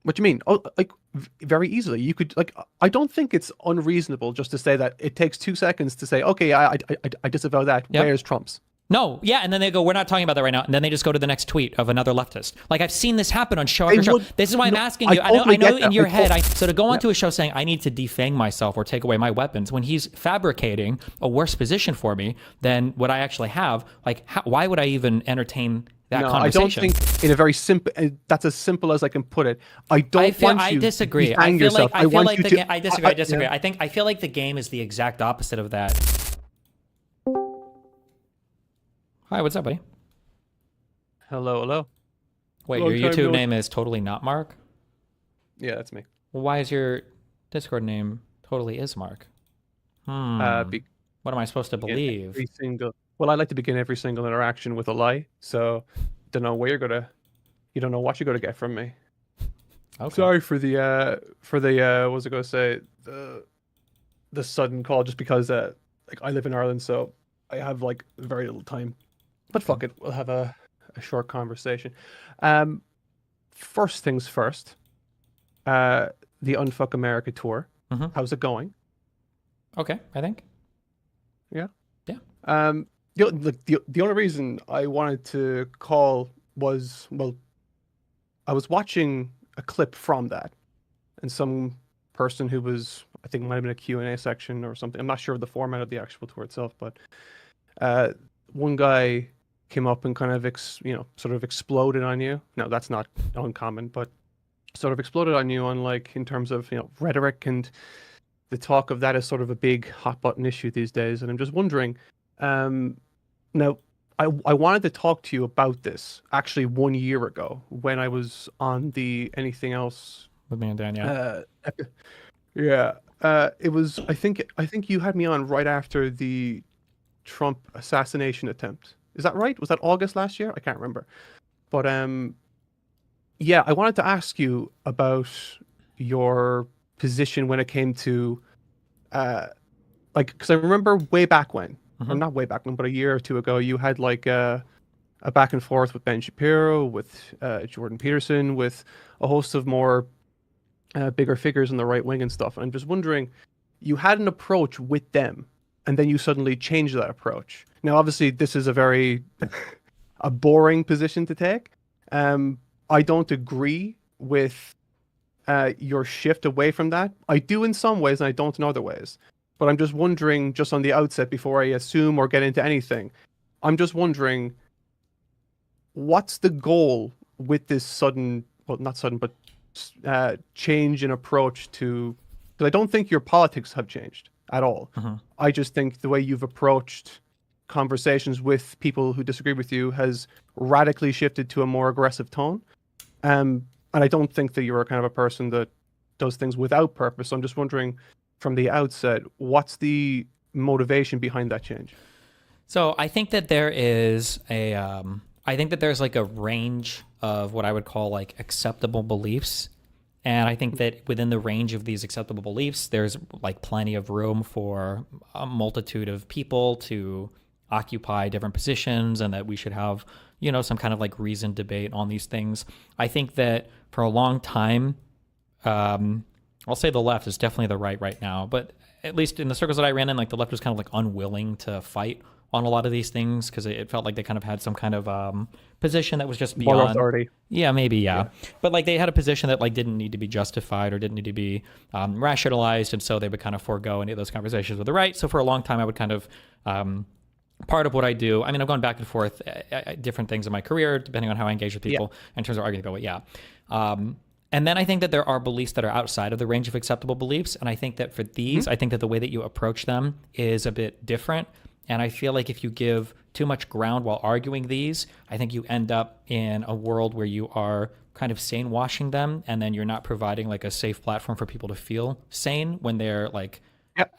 What do you mean? Oh, like very easily. You could like. I don't think it's unreasonable just to say that it takes 2 seconds to say, okay, I disavow that. Yep. Where's Trump's? No, yeah, and then they go, we're not talking about that right now, and then they just go to the next tweet of another leftist. Like I've seen this happen on show They after show. would. This is why I'm No, asking I you. I totally know get in that. your head, so to go Yeah. onto a show saying I need to defang myself or take away my weapons when he's fabricating a worse position for me than what I actually have. Like, why would I even entertain that No, I don't conversation? think in a very simple. That's as simple as I can put it. I don't want I you to disagree. defang yourself. I want you to. I disagree. I disagree. Yeah. I feel like the game is the exact opposite of that. Hi, what's up, buddy? Hello, hello. Wait, Long your time YouTube no. name is totally not Mark? Yeah, that's me. Well, why is your Discord name totally is Mark? Be, What am I supposed to believe? every single. Well, I like to begin every single interaction with a lie. So, don't know where you're gonna. You don't know what you're gonna get from me. Okay. Sorry for the what was I gonna say, the sudden call, just because like I live in Ireland, so I have like very little time. But fuck it, we'll have a short conversation. First things first. The Unfuck America tour. Mhm. How's it going? Okay, I think. Yeah. Yeah. The only reason I wanted to call was, well, I was watching a clip from that, and some person who was, I think it might have been a Q&A section or something. I'm not sure of the format of the actual tour itself, but one guy came up and kind of sort of exploded on you. No, that's not uncommon, but sort of exploded on you on, like, in terms of rhetoric, and the talk of that is sort of a big hot button issue these days. And I'm just wondering, now I wanted to talk to you about this actually 1 year ago when I was on the Anything Else. With me and Dan, yeah. Yeah. It was, I think you had me on right after the Trump assassination attempt. Is that right? Was that August last year? I can't remember. But yeah, I wanted to ask you about your position when it came to like, because I remember way back when, or Mhm. not way back when, but a year or two ago, you had like a back and forth with Ben Shapiro, with Jordan Peterson, with a host of more bigger figures in the right wing and stuff. And I'm just wondering, you had an approach with them, and then you suddenly changed that approach. Now, obviously, this is a very a boring position to take. I don't agree with your shift away from that. I do in some ways, and I don't in other ways. But I'm just wondering, just on the outset, before I assume or get into anything, I'm just wondering, what's the goal with this sudden, well, not sudden, but change in approach to, because I don't think your politics have changed at all. Mhm. I just think the way you've approached conversations with people who disagree with you has radically shifted to a more aggressive tone. And I don't think that you're a kind of a person that does things without purpose. So I'm just wondering, from the outset, what's the motivation behind that change? So I think that there is I think that there's like a range of what I would call like acceptable beliefs. And I think that within the range of these acceptable beliefs, there's like plenty of room for a multitude of people to occupy different positions, and that we should have, some kind of like reasoned debate on these things. I think that for a long time, I'll say the left is definitely the right now, but at least in the circles that I ran in, like the left was kind of like unwilling to fight on a lot of these things because it felt like they kind of had some kind of position that was just More beyond. authority. Yeah, maybe, yeah. But like they had a position that like didn't need to be justified or didn't need to be rationalized, and so they would kind of forego any of those conversations with the right. So for a long time, I would kind of part of what I do. I mean, I've gone back and forth different things in my career depending on how I engage with people in terms of arguing about and then I think that there are beliefs that are outside of the range of acceptable beliefs, and I think that for these, I think that the way that you approach them is a bit different. And I feel like if you give too much ground while arguing these, I think you end up in a world where you are kind of sane washing them, and then you're not providing like a safe platform for people to feel sane when they're like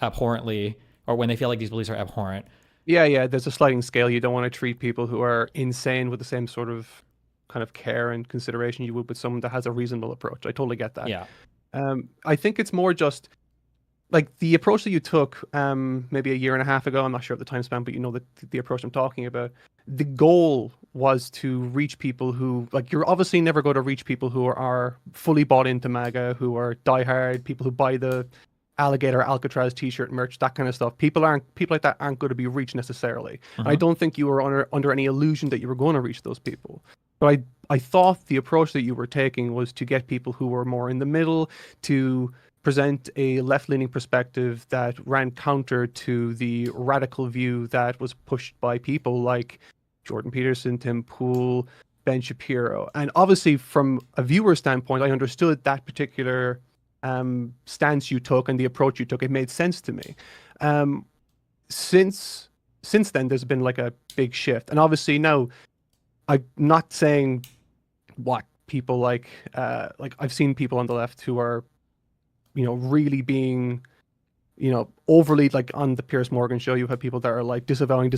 abhorrently, or when they feel like these beliefs are abhorrent. Yeah. There's a sliding scale. You don't want to treat people who are insane with the same sort of kind of care and consideration you would with someone that has a reasonable approach. I totally get that. Yeah. I think it's more just like the approach that you took maybe a year and a half ago, I'm not sure of the time span, but you know the approach I'm talking about. The goal was to reach people who, like, you're obviously never going to reach people who are fully bought into MAGA, who are diehard, people who buy the alligator Alcatraz t-shirt merch, that kind of stuff. People like that aren't going to be reached necessarily. And I don't think you were under any illusion that you were going to reach those people. But I thought the approach that you were taking was to get people who were more in the middle, to present a left-leaning perspective that ran counter to the radical view that was pushed by people like Jordan Peterson, Tim Pool, Ben Shapiro. And obviously, from a viewer standpoint, I understood that particular stance you took and the approach you took. It made sense to me. Since then, there's been like a big shift. And obviously now, I'm not saying what people like I've seen people on the left who are, you know, really being, you know, overly, like on the Piers Morgan show, you have people that are like disavowing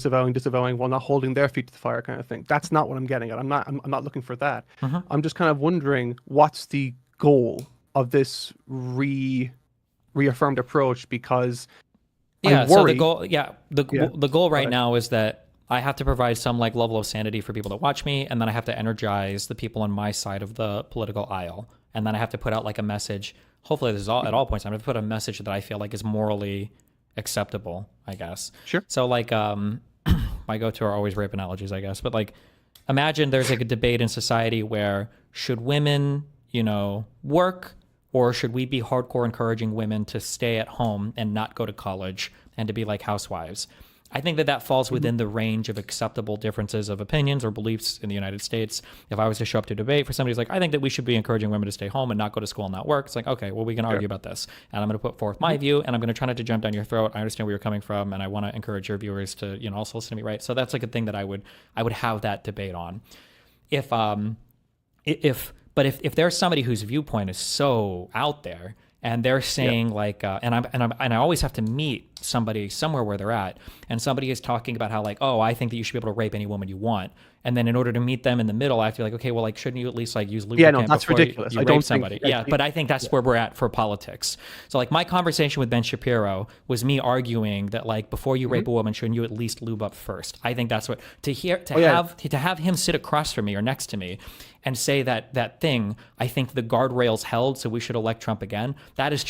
while not holding their feet to the fire kind of thing. That's not what I'm getting at. I'm not looking for that. I'm just kind of wondering what's the goal of this reaffirmed approach, because I worry. So the goal right now is that I have to provide some like level of sanity for people that watch me, and then I have to energize the people on my side of the political aisle, and then I have to put out like a message. Hopefully, this is all at all points. I'm going to put a message that I feel like is morally acceptable, I guess. Sure. So like, my go-to are always rape analogies, I guess. But like, imagine there's like a debate in society where should women, you know, work, or should we be hardcore encouraging women to stay at home and not go to college and to be like housewives? I think that falls within the range of acceptable differences of opinions or beliefs in the United States. If I was to show up to debate for somebody who's like, I think that we should be encouraging women to stay home and not go to school and not work, it's like, okay, well, we can argue about this. And I'm going to put forth my view, and I'm going to try not to jump down your throat. I understand where you're coming from, and I want to encourage your viewers to, you know, also listen to me, right? So that's like a thing that I would have that debate on. If there's somebody whose viewpoint is so out there, and they're saying like, and I always have to meet somebody somewhere where they're at, and somebody is talking about how like, oh, I think that you should be able to rape any woman you want, and then in order to meet them in the middle, I have to be like, okay, well, like, shouldn't you at least like use lubricant that's before ridiculous. you I rape don't somebody? think, But I think that's where we're at for politics. So like my conversation with Ben Shapiro was me arguing that like before you rape a woman, shouldn't you at least lube up first? I think that's what to have him sit across from me or next to me and say that thing, I think the guardrails held, so we should elect Trump again. That is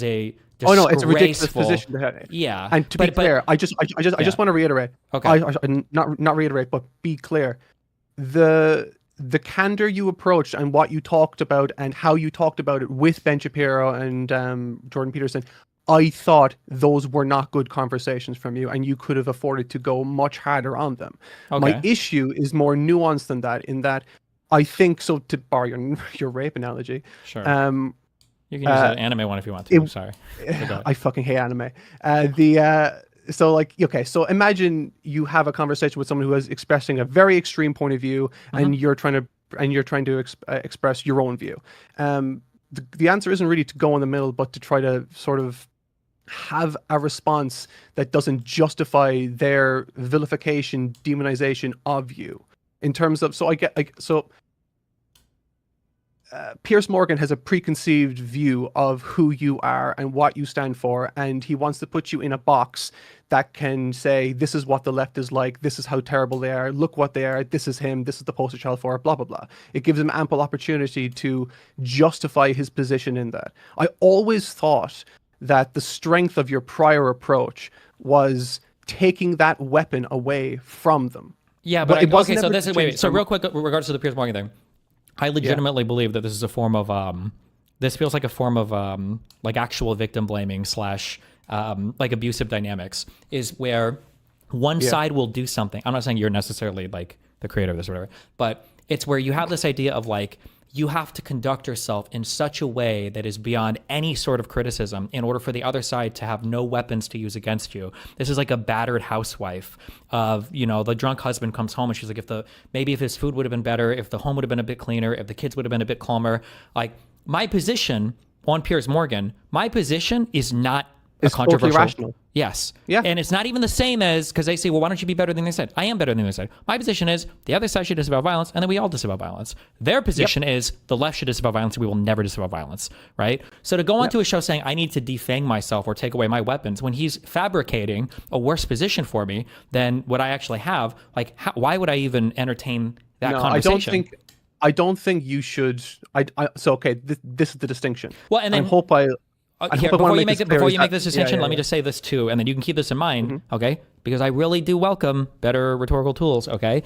a oh no, it's a ridiculous position to have. Yeah, and to be clear, I just want to reiterate. Okay, not reiterate, but be clear. The candor you approached and what you talked about and how you talked about it with Ben Shapiro and Jordan Peterson, I thought those were not good conversations from you, and you could have afforded to go much harder on them. Okay. My issue is more nuanced than that, in that I think, so to borrow your rape analogy, sure. You can use an anime one if you want to. I'm sorry. I fucking hate anime. So like, okay, so imagine you have a conversation with someone who is expressing a very extreme point of view, and you're trying to express your own view. The answer isn't really to go in the middle, but to try to sort of have a response that doesn't justify their vilification, demonization of you. In terms of, Piers Morgan has a preconceived view of who you are and what you stand for, and he wants to put you in a box that can say, this is what the left is like, this is how terrible they are, look what they are, this is him, this is the poster child for it, blah, blah, blah. It gives him ample opportunity to justify his position in that. I always thought that the strength of your prior approach was taking that weapon away from them. Yeah, but okay, so this is, wait, so real quick, with regards to the Piers Morgan thing, I legitimately believe that this is a form of, this feels like a form of like actual victim blaming / like abusive dynamics, is where one side will do something. I'm not saying you're necessarily like the creator of this or whatever, but it's where you have this idea of like, you have to conduct yourself in such a way that is beyond any sort of criticism in order for the other side to have no weapons to use against you. This is like a battered housewife of, you know, the drunk husband comes home and she's like, if his food would have been better, if the home would have been a bit cleaner, if the kids would have been a bit calmer. Like, my position on Piers Morgan, my position is not a It's totally controversial. rational. Yes. Yeah. And it's not even the same as, because they say, well, why don't you be better than the other side? I am better than the other side. My position is the other side should disavow violence, and then we all disavow violence. Their position is the left should disavow violence, and we will never disavow violence, right? So to go onto a show saying I need to defang myself or take away my weapons when he's fabricating a worse position for me than what I actually have, like, why would I even entertain that conversation? I don't think you should. So okay, this is the distinction. Well, and then I hope I. Here, before you make this distinction, let me just say this too, and then you can keep this in mind, okay? Because I really do welcome better rhetorical tools, okay?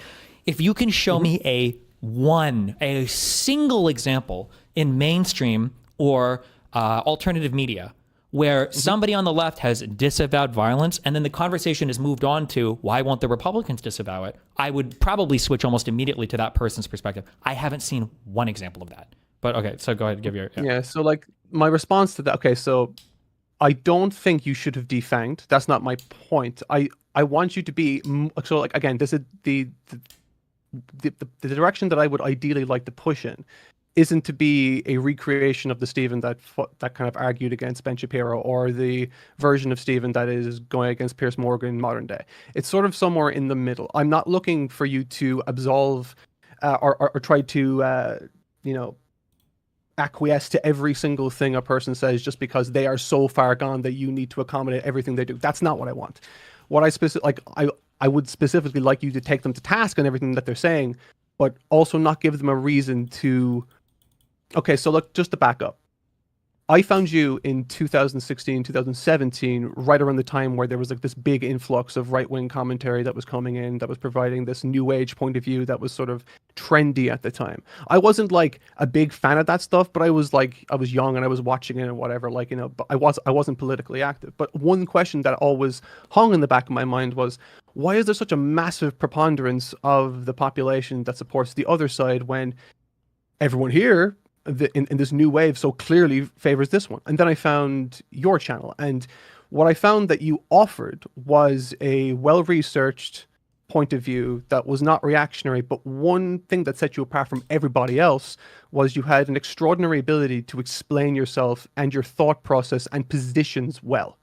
If you can show me a single example in mainstream or alternative media where somebody on the left has disavowed violence and then the conversation has moved on to why won't the Republicans disavow it, I would probably switch almost immediately to that person's perspective. I haven't seen one example of that. But okay, so go ahead and give your... Yeah, so like my response to that, okay, so I don't think you should have defanged. That's not my point. I want you to be, so like, again, this is the direction that I would ideally like to push in isn't to be a recreation of the Stephen that kind of argued against Ben Shapiro or the version of Stephen that is going against Piers Morgan modern day. It's sort of somewhere in the middle. I'm not looking for you to absolve or try to, acquiesce to every single thing a person says just because they are so far gone that you need to accommodate everything they do. That's not what I want. What I would specifically like you to take them to task on everything that they're saying, but also not give them a reason to... Okay, so look, just to back up. I found you in 2016, 2017, right around the time where there was like this big influx of right-wing commentary that was coming in, that was providing this new age point of view that was sort of trendy at the time. I wasn't like a big fan of that stuff, but I was young and I was watching it and whatever, but I wasn't politically active. But one question that always hung in the back of my mind was, why is there such a massive preponderance of the population that supports the other side when everyone here in this new wave so clearly favors this one? And then I found your channel, and what I found that you offered was a well-researched point of view that was not reactionary, but one thing that set you apart from everybody else was you had an extraordinary ability to explain yourself and your thought process and positions well.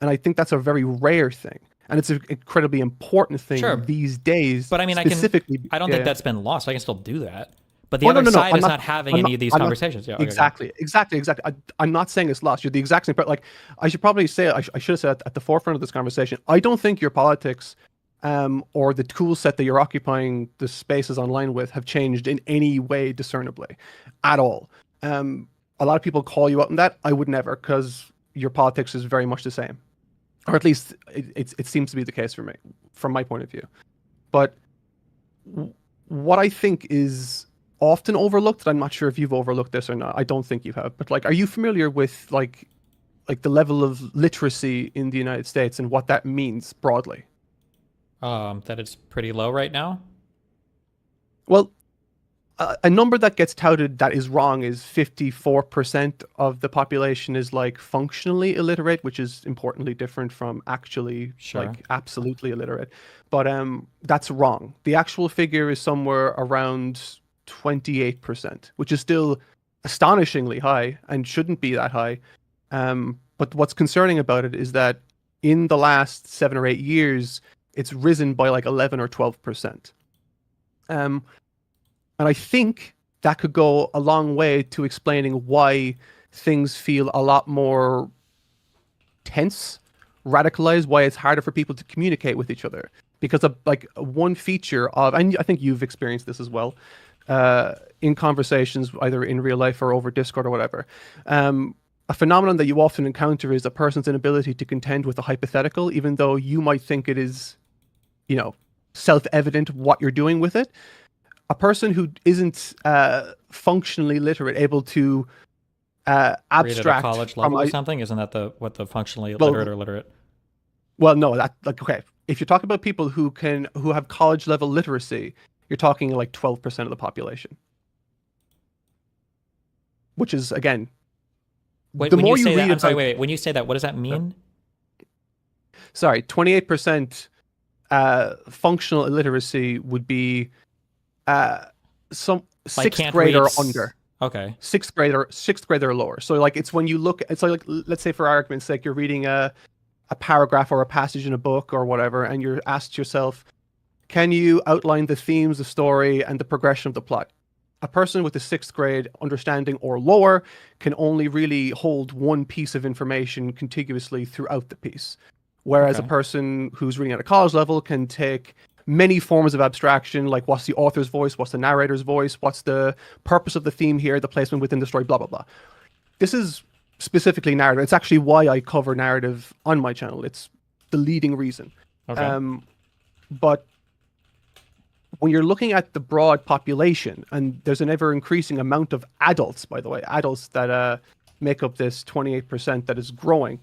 And I think that's a very rare thing. And it's an incredibly important thing these days. But I mean, I don't think that's been lost. I can still do that. But the other side is not having any of these conversations. Exactly. I'm not saying it's lost. You're the exact same. But like, I should probably say, I should have said at the forefront of this conversation, I don't think your politics or the tool set that you're occupying the spaces online with have changed in any way discernibly at all. A lot of people call you out on that. I would never, because your politics is very much the same. Or at least it seems to be the case for me, from my point of view. But what I think is often overlooked, and I'm not sure if you've overlooked this or not, I don't think you have, but like, are you familiar with like the level of literacy in the United States and what that means broadly? That it's pretty low right now? Well, a number that gets touted that is wrong is 54% of the population is like functionally illiterate, which is importantly different from actually like absolutely illiterate. But that's wrong. The actual figure is somewhere around 28%, which is still astonishingly high and shouldn't be that high. But what's concerning about it is that in the last 7 or 8 years, it's risen by like 11 or 12%. And I think that could go a long way to explaining why things feel a lot more tense, radicalized, why it's harder for people to communicate with each other. Because of like one feature of, and I think you've experienced this as well, in conversations, either in real life or over Discord or whatever, a phenomenon that you often encounter is a person's inability to contend with a hypothetical, even though you might think it is, self-evident what you're doing with it. A person who isn't functionally literate, able to abstract at a college level or something, isn't that what the functionally literate or literate? Well, no, that like okay. If you're talking about people who have college level literacy, you're talking like 12% of the population, which is again. Wait, when you say that, what does that mean? Sorry, 28% functional illiteracy would be some like 6th grade or under. Okay. sixth grade or lower. So like it's when you look, it's like let's say for argument's sake, you're reading a paragraph or a passage in a book or whatever, and you're asked yourself, can you outline the themes, the story, and the progression of the plot? A person with a sixth grade understanding or lower can only really hold one piece of information contiguously throughout the piece. Whereas a person who's reading at a college level can take many forms of abstraction, like what's the author's voice, what's the narrator's voice, what's the purpose of the theme here, the placement within the story, blah, blah, blah. This is specifically narrative. It's actually why I cover narrative on my channel. It's the leading reason. Okay. But when you're looking at the broad population, and there's an ever increasing amount of adults, by the way, adults that make up this 28% that is growing,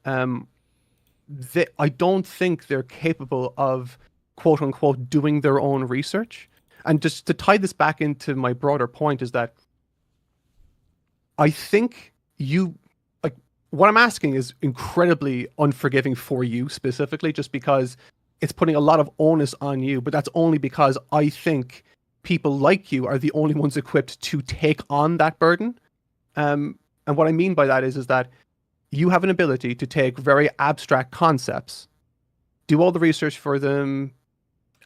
I don't think they're capable of, quote unquote, doing their own research. And just to tie this back into my broader point is that I think what I'm asking is incredibly unforgiving for you specifically, just because it's putting a lot of onus on you, but that's only because I think people like you are the only ones equipped to take on that burden. And what I mean by that is that you have an ability to take very abstract concepts, do all the research for them,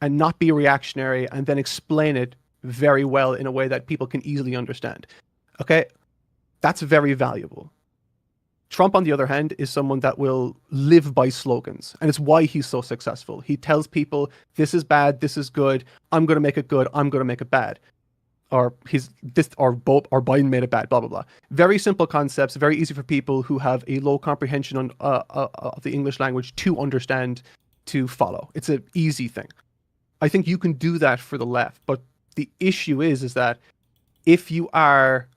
and not be reactionary, and then explain it very well in a way that people can easily understand. Okay? That's very valuable. Trump, on the other hand, is someone that will live by slogans, and it's why he's so successful. He tells people, this is bad, this is good, I'm going to make it good, I'm going to make it bad. Or Biden made it bad, blah, blah, blah. Very simple concepts, very easy for people who have a low comprehension of the English language to understand, to follow. It's an easy thing. I think you can do that for the left, but the issue is that if you are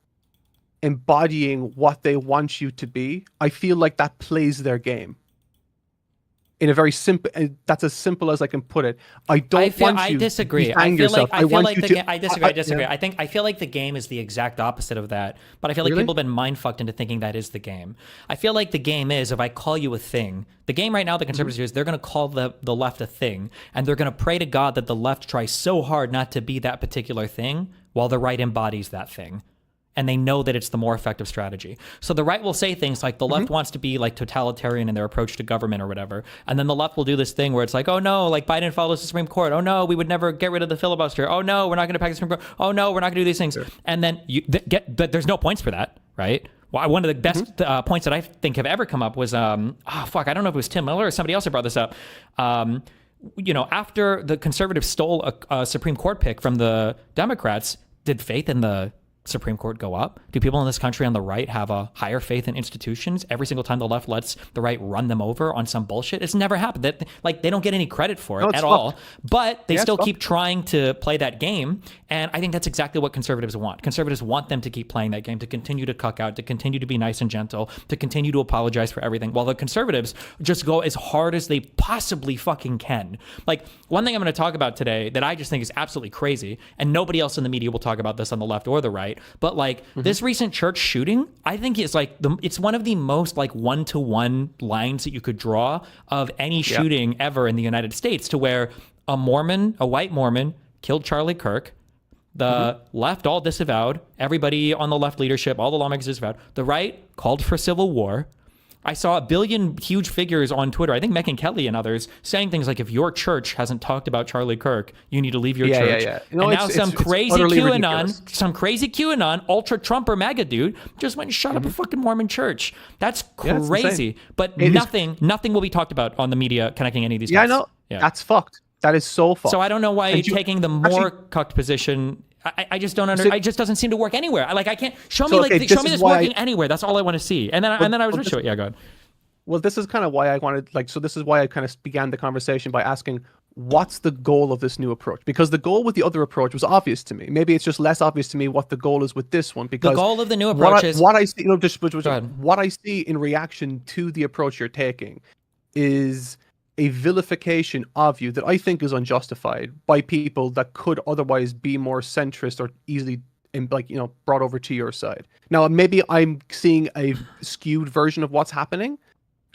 embodying what they want you to be, I feel like that plays their game. In a very simple, that's as simple as I can put it. I disagree. I feel like the game is the exact opposite of that. But I feel like people have been mind fucked into thinking that is the game. I feel like the game is, if I call you a thing, the game right now, the conservatives do is they're going to call the left a thing, and they're going to pray to God that the left tries so hard not to be that particular thing, while the right embodies that thing. And they know that it's the more effective strategy. So the right will say things like the left wants to be like totalitarian in their approach to government or whatever. And then the left will do this thing where it's like, oh no, like Biden follows the Supreme Court. Oh no, we would never get rid of the filibuster. Oh no, we're not going to pack the Supreme Court. Oh no, we're not going to do these things. Sure. And then there's no points for that, right? Well, one of the best points that I think have ever come up was, I don't know if it was Tim Miller or somebody else that brought this up. After the conservatives stole a Supreme Court pick from the Democrats, did faith in the Supreme Court go up? Do people in this country on the right have a higher faith in institutions every single time the left lets the right run them over on some bullshit? It's never happened. They don't get any credit for it at all, but they still keep trying to play that game. And I think that's exactly what conservatives want. Conservatives want them to keep playing that game, to continue to cuck out, to continue to be nice and gentle, to continue to apologize for everything, while the conservatives just go as hard as they possibly fucking can. Like, one thing I'm going to talk about today that I just think is absolutely crazy, and nobody else in the media will talk about this on the left or the right, but like this recent church shooting, I think is like it's one of the most like one-to-one lines that you could draw of any shooting ever in the United States, to where a white Mormon killed Charlie Kirk. The left all disavowed. Everybody on the left leadership, all the lawmakers disavowed. The right called for civil war. I saw a billion huge figures on Twitter, I think Megyn Kelly and others, saying things like, if your church hasn't talked about Charlie Kirk, you need to leave your church. You know, and now some crazy QAnon, ultra Trump or MAGA dude just went and shut up a fucking Mormon church. That's crazy. But nothing will be talked about on the media connecting any of these guys. I know. Yeah. That's fucked. That is so fucked. So I don't know why taking the more cucked position. I just don't understand. It just doesn't seem to work anywhere. I can't show me this working anywhere. That's all I want to see. And then I was with you. Yeah, go ahead. Well, this is kind of why I wanted, this is why I kind of began the conversation by asking, what's the goal of this new approach? Because the goal with the other approach was obvious to me. Maybe it's just less obvious to me what the goal is with this one. Because the goal of the new approach is what I see. What I see in reaction to the approach you're taking is a vilification of you that I think is unjustified by people that could otherwise be more centrist or easily brought over to your side. Now, maybe I'm seeing a skewed version of what's happening,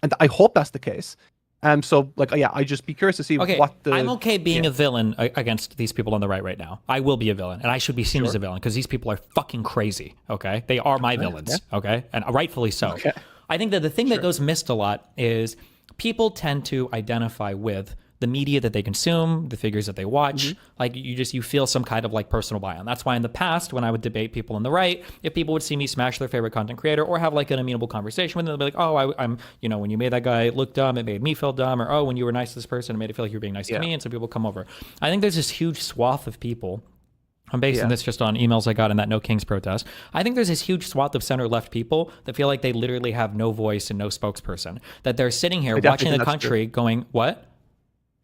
and I hope that's the case. So like, yeah, I just be curious to see Okay, what the. I'm okay being yeah. a villain against these people on the right now. I will be a villain, and I should be seen as a villain because these people are fucking crazy. Okay, they are my villains. Okay, and rightfully so. Okay. I think that the thing that goes missed a lot is people tend to identify with the media that they consume, the figures that they watch. Like you feel some kind of like personal buy-in. That's why in the past, when I would debate people on the right, if people would see me smash their favorite content creator or have like an amenable conversation with them, they'll be like, oh, I'm, when you made that guy look dumb, it made me feel dumb. Or, oh, when you were nice to this person, it made it feel like you were being nice to me. And so people come over. I think there's this huge swath of people. I'm basing this just on emails I got in that No Kings protest. I think there's this huge swath of center-left people that feel like they literally have no voice and no spokesperson. That they're sitting here watching the country going, what?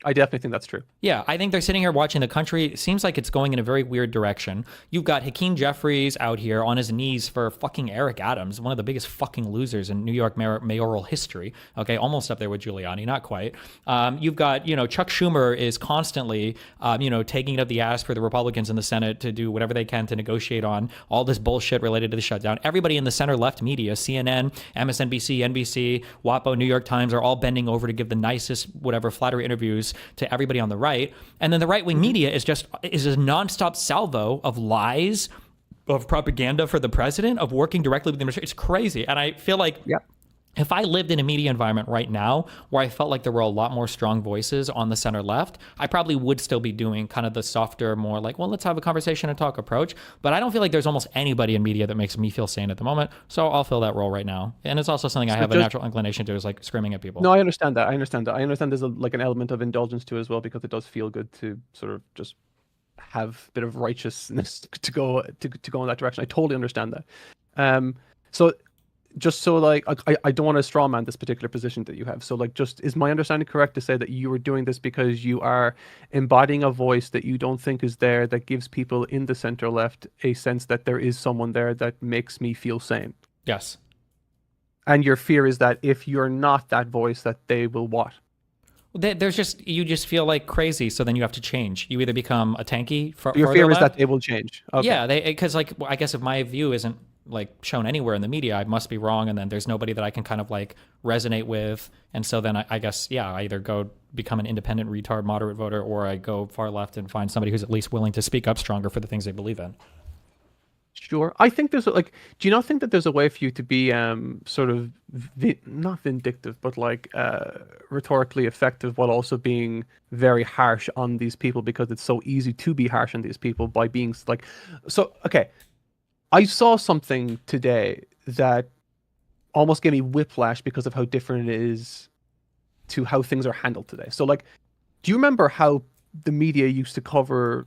I definitely think that's true. Yeah, I think they're sitting here watching the country. It seems like it's going in a very weird direction. You've got Hakeem Jeffries out here on his knees for fucking Eric Adams, one of the biggest fucking losers in New York mayoral history. Okay, almost up there with Giuliani, not quite. You've got, Chuck Schumer is constantly, taking it up the ass for the Republicans in the Senate to do whatever they can to negotiate on all this bullshit related to the shutdown. Everybody in the center-left media, CNN, MSNBC, NBC, WAPO, New York Times, are all bending over to give the nicest, whatever, flattery interviews to everybody on the right. And then the right-wing media is a nonstop salvo of lies, of propaganda for the president, of working directly with the administration. It's crazy. And I feel like if I lived in a media environment right now where I felt like there were a lot more strong voices on the center left, I probably would still be doing kind of the softer, more like, well, let's have a conversation and talk approach. But I don't feel like there's almost anybody in media that makes me feel sane at the moment. So I'll fill that role right now. And it's also something I have a natural inclination to, is like screaming at people. No, I understand that. I understand there's like an element of indulgence to it as well, because it does feel good to sort of just have a bit of righteousness to go in that direction. I totally understand that. So just so like, I don't want to straw man this particular position that you have. So like, just is my understanding correct to say that you are doing this because you are embodying a voice that you don't think is there, that gives people in the center left a sense that there is someone there that makes me feel sane? Yes. And your fear is that if you're not that voice, that they will what? You just feel like crazy, so then you have to change. You either become a tanky for your fear is that they will change. Okay. Yeah, because like, I guess if my view isn't like shown anywhere in the media, I must be wrong, and then there's nobody that I can kind of like resonate with, and so then I guess I either go become an independent retard moderate voter, or I go far left and find somebody who's at least willing to speak up stronger for the things they believe in. Sure. I think there's like, do you not think that there's a way for you to be sort of not vindictive, but like rhetorically effective, while also being very harsh on these people, because it's so easy to be harsh on these people by being like, so okay. I saw something today that almost gave me whiplash because of how different it is to how things are handled today. So like, do you remember how the media used to cover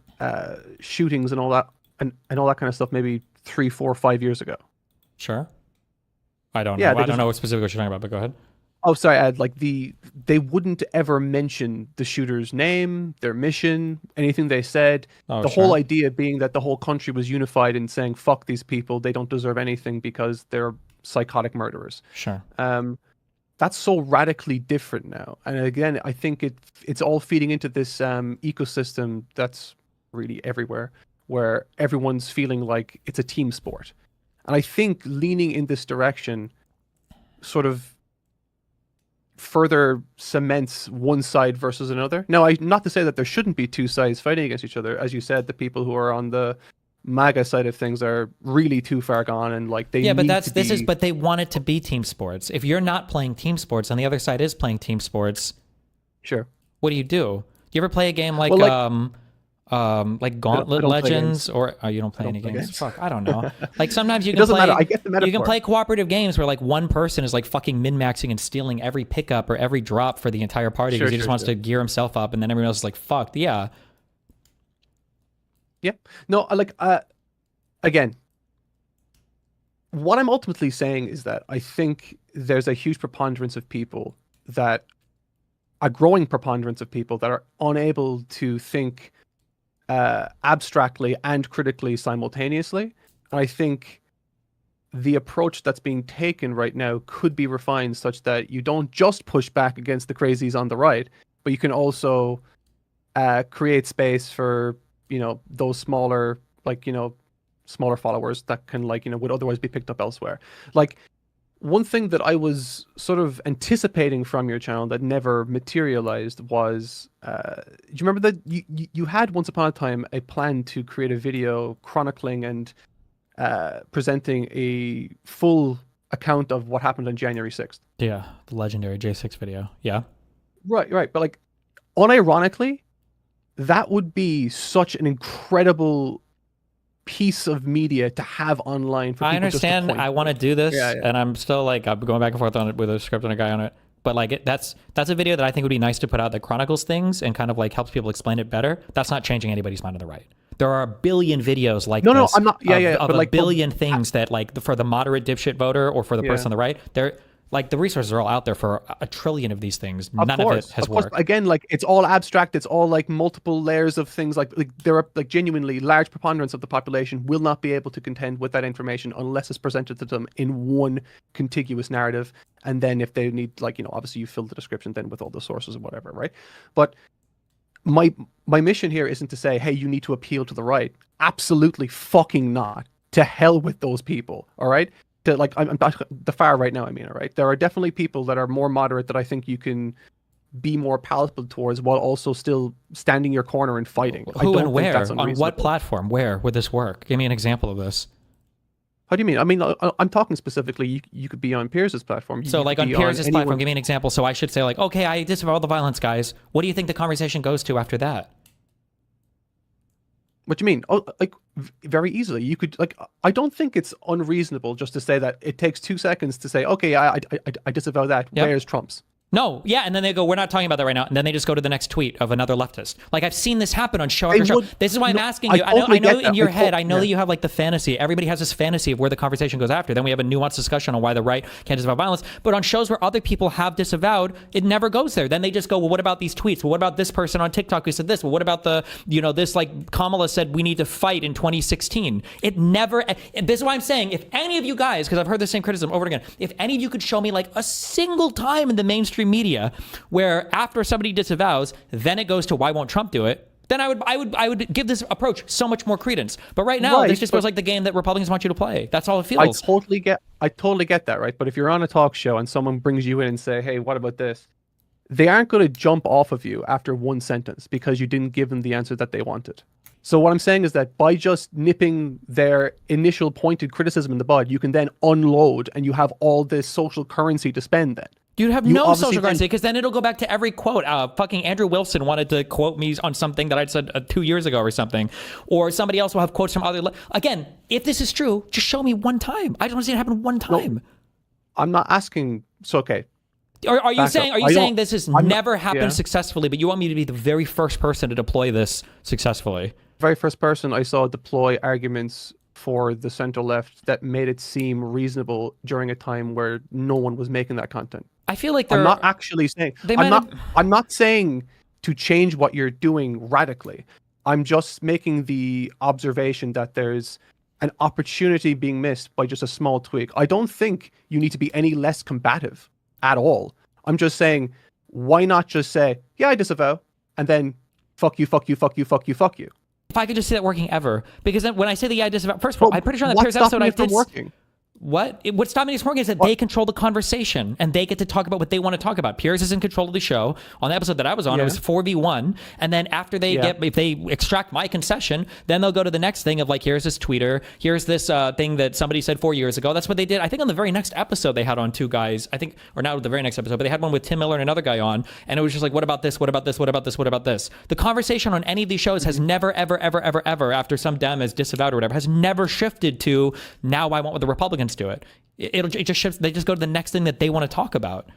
shootings and all that and all that kind of stuff maybe 3, 4, 5 years ago? Sure. I don't know. I don't know what specifically what you're talking about, but go ahead. Oh, sorry, Ed. Like they wouldn't ever mention the shooter's name, their mission, anything they said. The whole idea being that the whole country was unified in saying, fuck these people, they don't deserve anything because they're psychotic murderers. Sure. That's so radically different now. And again, I think it's all feeding into this ecosystem that's really everywhere, where everyone's feeling like it's a team sport. And I think leaning in this direction sort of further cements one side versus another. Now, not to say that there shouldn't be two sides fighting against each other. As you said, the people who are on the MAGA side of things are really too far gone, and like they but they want it to be team sports. If you're not playing team sports and the other side is playing team sports, sure, what do? Do you ever play a game like Gauntlet Legends, or you don't play any games? Fuck, I don't know. Like sometimes you can play. I get the metaphor. You can play cooperative games where like one person is like fucking min-maxing and stealing every pickup or every drop for the entire party because he just wants to gear himself up, and then everyone else is like, "Fuck, yeah." Yeah. No, again, what I'm ultimately saying is that I think there's a huge preponderance of people a growing preponderance of people that are unable to think abstractly and critically simultaneously. And I think the approach that's being taken right now could be refined such that you don't just push back against the crazies on the right, but you can also create space for, those smaller, smaller followers that can would otherwise be picked up elsewhere. Like, one thing that I was sort of anticipating from your channel that never materialized was, do you remember that you had once upon a time a plan to create a video chronicling and presenting a full account of what happened on January 6th? Yeah, the legendary J6 video. Yeah. Right. But like, unironically, that would be such an incredible piece of media to have online for people. I understand. I want to do this, and I'm still like, I'm going back and forth on it with a script and a guy on it. But like, that's a video that I think would be nice to put out that chronicles things and kind of like helps people explain it better. That's not changing anybody's mind on the right. There are a billion videos like this. No, I'm not. Of a billion things that like for the moderate dipshit voter or for the person on the right, they're like, the resources are all out there for a trillion of these things. None of it has worked. Again, like, it's all abstract. It's all like multiple layers of things. Like there are like genuinely large preponderance of the population will not be able to contend with that information unless it's presented to them in one contiguous narrative. And then if they need, like, obviously you fill the description then with all the sources or whatever, right? But my mission here isn't to say, hey, you need to appeal to the right. Absolutely fucking not. To hell with those people. All right. I'm the far right now. I mean, all right. There are definitely people that are more moderate that I think you can be more palatable towards while also still standing your corner and fighting. Who and where? On what platform? Where would this work? Give me an example of this. How do you mean? I mean, I'm talking specifically. You could be on Pierce's platform. So, like on Pierce's platform, give me an example. So I should say, like, okay, I disavow the violence, guys. What do you think the conversation goes to after that? What do you mean? Oh, like, very easily. You could, like, I don't think it's unreasonable just to say that it takes 2 seconds to say, okay, I disavow that. Yep. Where's Trump's? No, yeah, and then they go, we're not talking about that right now, and then they just go to the next tweet of another leftist. Like, I've seen this happen on show after show. This is why I'm asking you. I know in your head, I know that you have like the fantasy. Everybody has this fantasy of where the conversation goes after. Then we have a nuanced discussion on why the right can't disavow violence. But on shows where other people have disavowed, it never goes there. Then they just go, well, what about these tweets? Well, what about this person on TikTok who said this? Well, what about the, this, like, Kamala said we need to fight in 2016. It never, and this is why I'm saying, if any of you guys, because I've heard the same criticism over and again, if any of you could show me like a single time in the mainstream media where after somebody disavows, then it goes to why won't Trump do it, then I would give this approach so much more credence. But right now, this just feels like the game that Republicans want you to play. That's all it feels. I totally get that, right? But if you're on a talk show and someone brings you in and say, hey, what about this? They aren't going to jump off of you after one sentence because you didn't give them the answer that they wanted. So what I'm saying is that by just nipping their initial pointed criticism in the bud, you can then unload and you have all this social currency to spend then. You'd have no social currency because then it'll go back to every quote. Fucking Andrew Wilson wanted to quote me on something that I'd said 2 years ago or something. Or somebody else will have quotes from other... Again, if this is true, just show me one time. I just want to see it happen one time. No, I'm not asking... So, okay. Are you saying this has never happened successfully, but you want me to be the very first person to deploy this successfully? Very first person I saw deploy arguments for the center left that made it seem reasonable during a time where no one was making that content. I feel like I'm not actually saying I'm not saying to change what you're doing radically. I'm just making the observation that there's an opportunity being missed by just a small tweak. I don't think you need to be any less combative at all. I'm just saying, why not just say, yeah, I disavow, and then fuck you, fuck you, fuck you, fuck you, fuck you. If I could just see that working ever, because then when I say the I disavow, first of all, I'm pretty sure on that Pierce episode I did. Working? What's stopping me from working is that they control the conversation and they get to talk about what they want to talk about. Pierce is in control of the show. On the episode that I was on, it was 4v1. And then after they if they extract my concession, then they'll go to the next thing of like, here's this tweeter, here's this thing that somebody said 4 years ago. That's what they did. I think on the very next episode they had on two guys, I think, or not the very next episode, but they had one with Tim Miller and another guy on. And it was just like, what about this? What about this? What about this? What about this? The conversation on any of these shows has never, ever, ever, ever, ever, after some Dem is disavowed or whatever, has never shifted to now I want what the Republicans do it. It just shifts. They just go to the next thing that they want to talk about.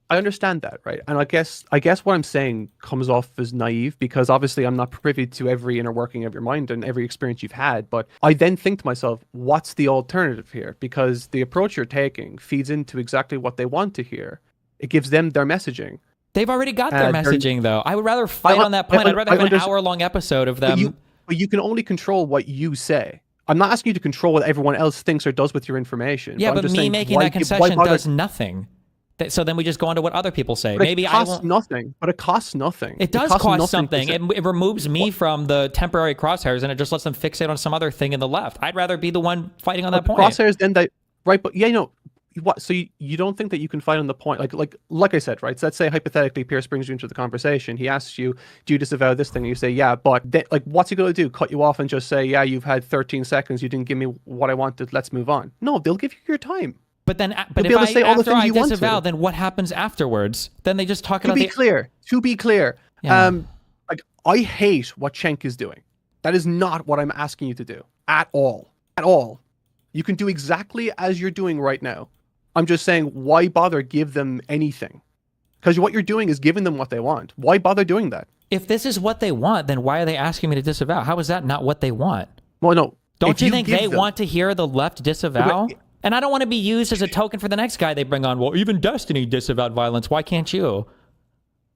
I understand that, right? And I guess what I'm saying comes off as naive because obviously I'm not privy to every inner working of your mind and every experience you've had. But I then think to myself, what's the alternative here? Because the approach you're taking feeds into exactly what they want to hear. It gives them their messaging. They've already got their messaging, though. I would rather fight on that point. I'd rather have an hour-long episode of them. But you can only control what you say. I'm not asking you to control what everyone else thinks or does with your information. Yeah, but me making that concession does nothing. So then we just go on to what other people say. Maybe it costs nothing. But it costs nothing. It does cost something. It removes me from the temporary crosshairs and it just lets them fixate on some other thing in the left. I'd rather be the one fighting on that point. Crosshairs then right? But yeah, what? So you don't think that you can find on the point, like I said, right? So let's say hypothetically, Pierce brings you into the conversation. He asks you, "Do you disavow this thing?" And you say, "Yeah," but like, what's he going to do? Cut you off and just say, "Yeah, you've had 13 seconds. You didn't give me what I wanted. Let's move on." No, they'll give you your time. But then, You'll if be able to say all the after things I you want disavow, to. then what happens afterwards? Then they just talk To about be clear, Yeah. like, I hate what Cenk is doing. That is not what I'm asking you to do at all. At all. You can do exactly as you're doing right now. I'm just saying, why bother give them anything? Because what you're doing is giving them what they want. Why bother doing that? If this is what they want, then why are they asking me to disavow? How is that not what they want? Well, no. Don't you think they want to hear the left disavow? But, and I don't want to be used as a token for the next guy they bring on. Well, even Destiny disavowed violence. Why can't you?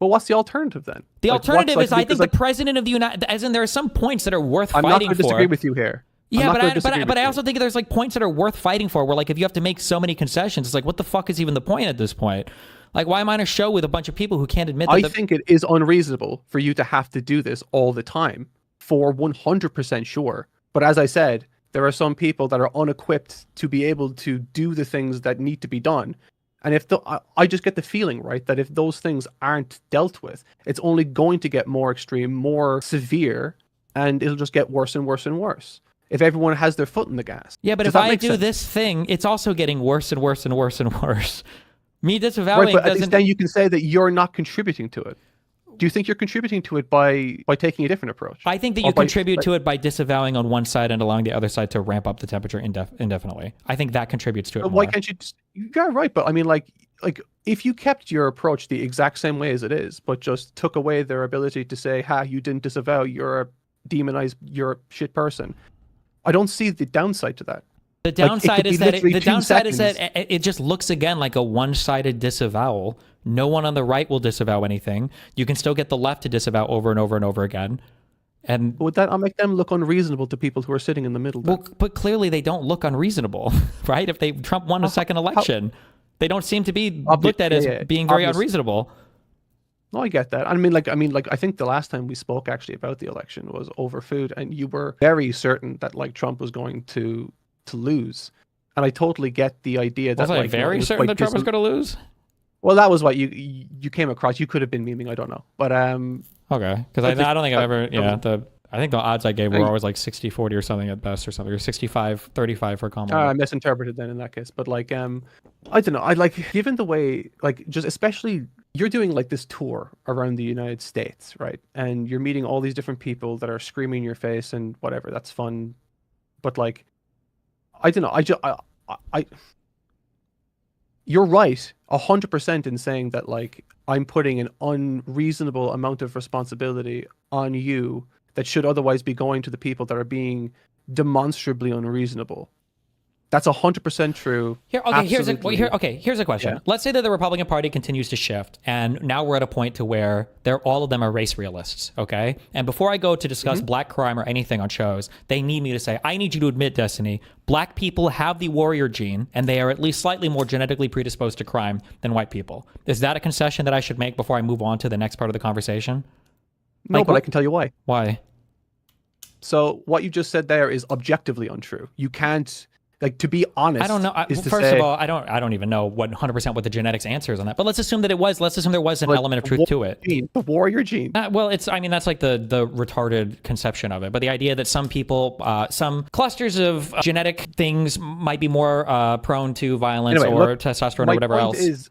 well, what's the alternative then? The alternative is, I think, like, the president of the United... As in, there are some points that are worth I'm not fighting going to for. disagree with you here. Yeah, but I also think there's like points that are worth fighting for where like if you have to make so many concessions, it's like, what the fuck is even the point at this point? Like, why am I on a show with a bunch of people who can't admit that I think it is unreasonable for you to have to do this all the time for 100% sure. But as I said, there are some people that are unequipped to be able to do the things that need to be done. And I just get the feeling, right, that if those things aren't dealt with, it's only going to get more extreme, more severe, and it'll just get worse and worse and worse. If everyone has their foot in the gas. Yeah, but if I do this thing, it's also getting worse and worse and worse and worse. Me disavowing right, but doesn't... at least then you can say that you're not contributing to it. Do you think you're contributing to it by taking a different approach? I think that you contribute to it by disavowing on one side and allowing the other side to ramp up the temperature indefinitely. I think that contributes to it more. Why can't you just... Yeah, right, but I mean, like if you kept your approach the exact same way as it is, but just took away their ability to say, "Ha, you didn't disavow, you're a demonized, you're a shit person." I don't see the downside to that. The downside is that it just looks again like a one-sided disavowal. No one on the right will disavow anything. You can still get the left to disavow over and over and over again. And would that make them look unreasonable to people who are sitting in the middle? Well, but clearly they don't look unreasonable, right? If Trump won a second election, they don't seem to be looked at as being very unreasonable. No, I get that. I mean, I think the last time we spoke actually about the election was over food, and you were very certain that like Trump was going to lose, and I totally get the idea that was I very certain that Trump was going to lose. Well, that was what you came across. You could have been memeing, I don't know, but okay, because I don't think I've ever I think the odds I gave were always like 60-40 or something at best, or something, or 65-35 for Kamala. I misinterpreted then in that case, but like I don't know. I like, given the way, like, just especially you're doing like this tour around the United States, right? And you're meeting all these different people that are screaming in your face and whatever. That's fun, but like, I don't know. You're right 100% in saying that like I'm putting an unreasonable amount of responsibility on you that should otherwise be going to the people that are being demonstrably unreasonable. That's 100% true. Here's a question. Yeah. Let's say that the Republican Party continues to shift, and now we're at a point to where all of them are race realists, okay? And before I go to discuss black crime or anything on shows, they need me to say, I need you to admit, Destiny, black people have the warrior gene, and they are at least slightly more genetically predisposed to crime than white people. Is that a concession that I should make before I move on to the next part of the conversation? No, but I can tell you why. Why? So what you just said there is objectively untrue. You can't... Like, to be honest, I don't know. First of all, I don't even know 100% what the genetics answer is on that. But let's assume that it was. Let's assume there was an element of truth to it. The warrior gene. Well, that's like the retarded conception of it. But the idea that some people, some clusters of genetic things might be more prone to violence or testosterone or whatever else.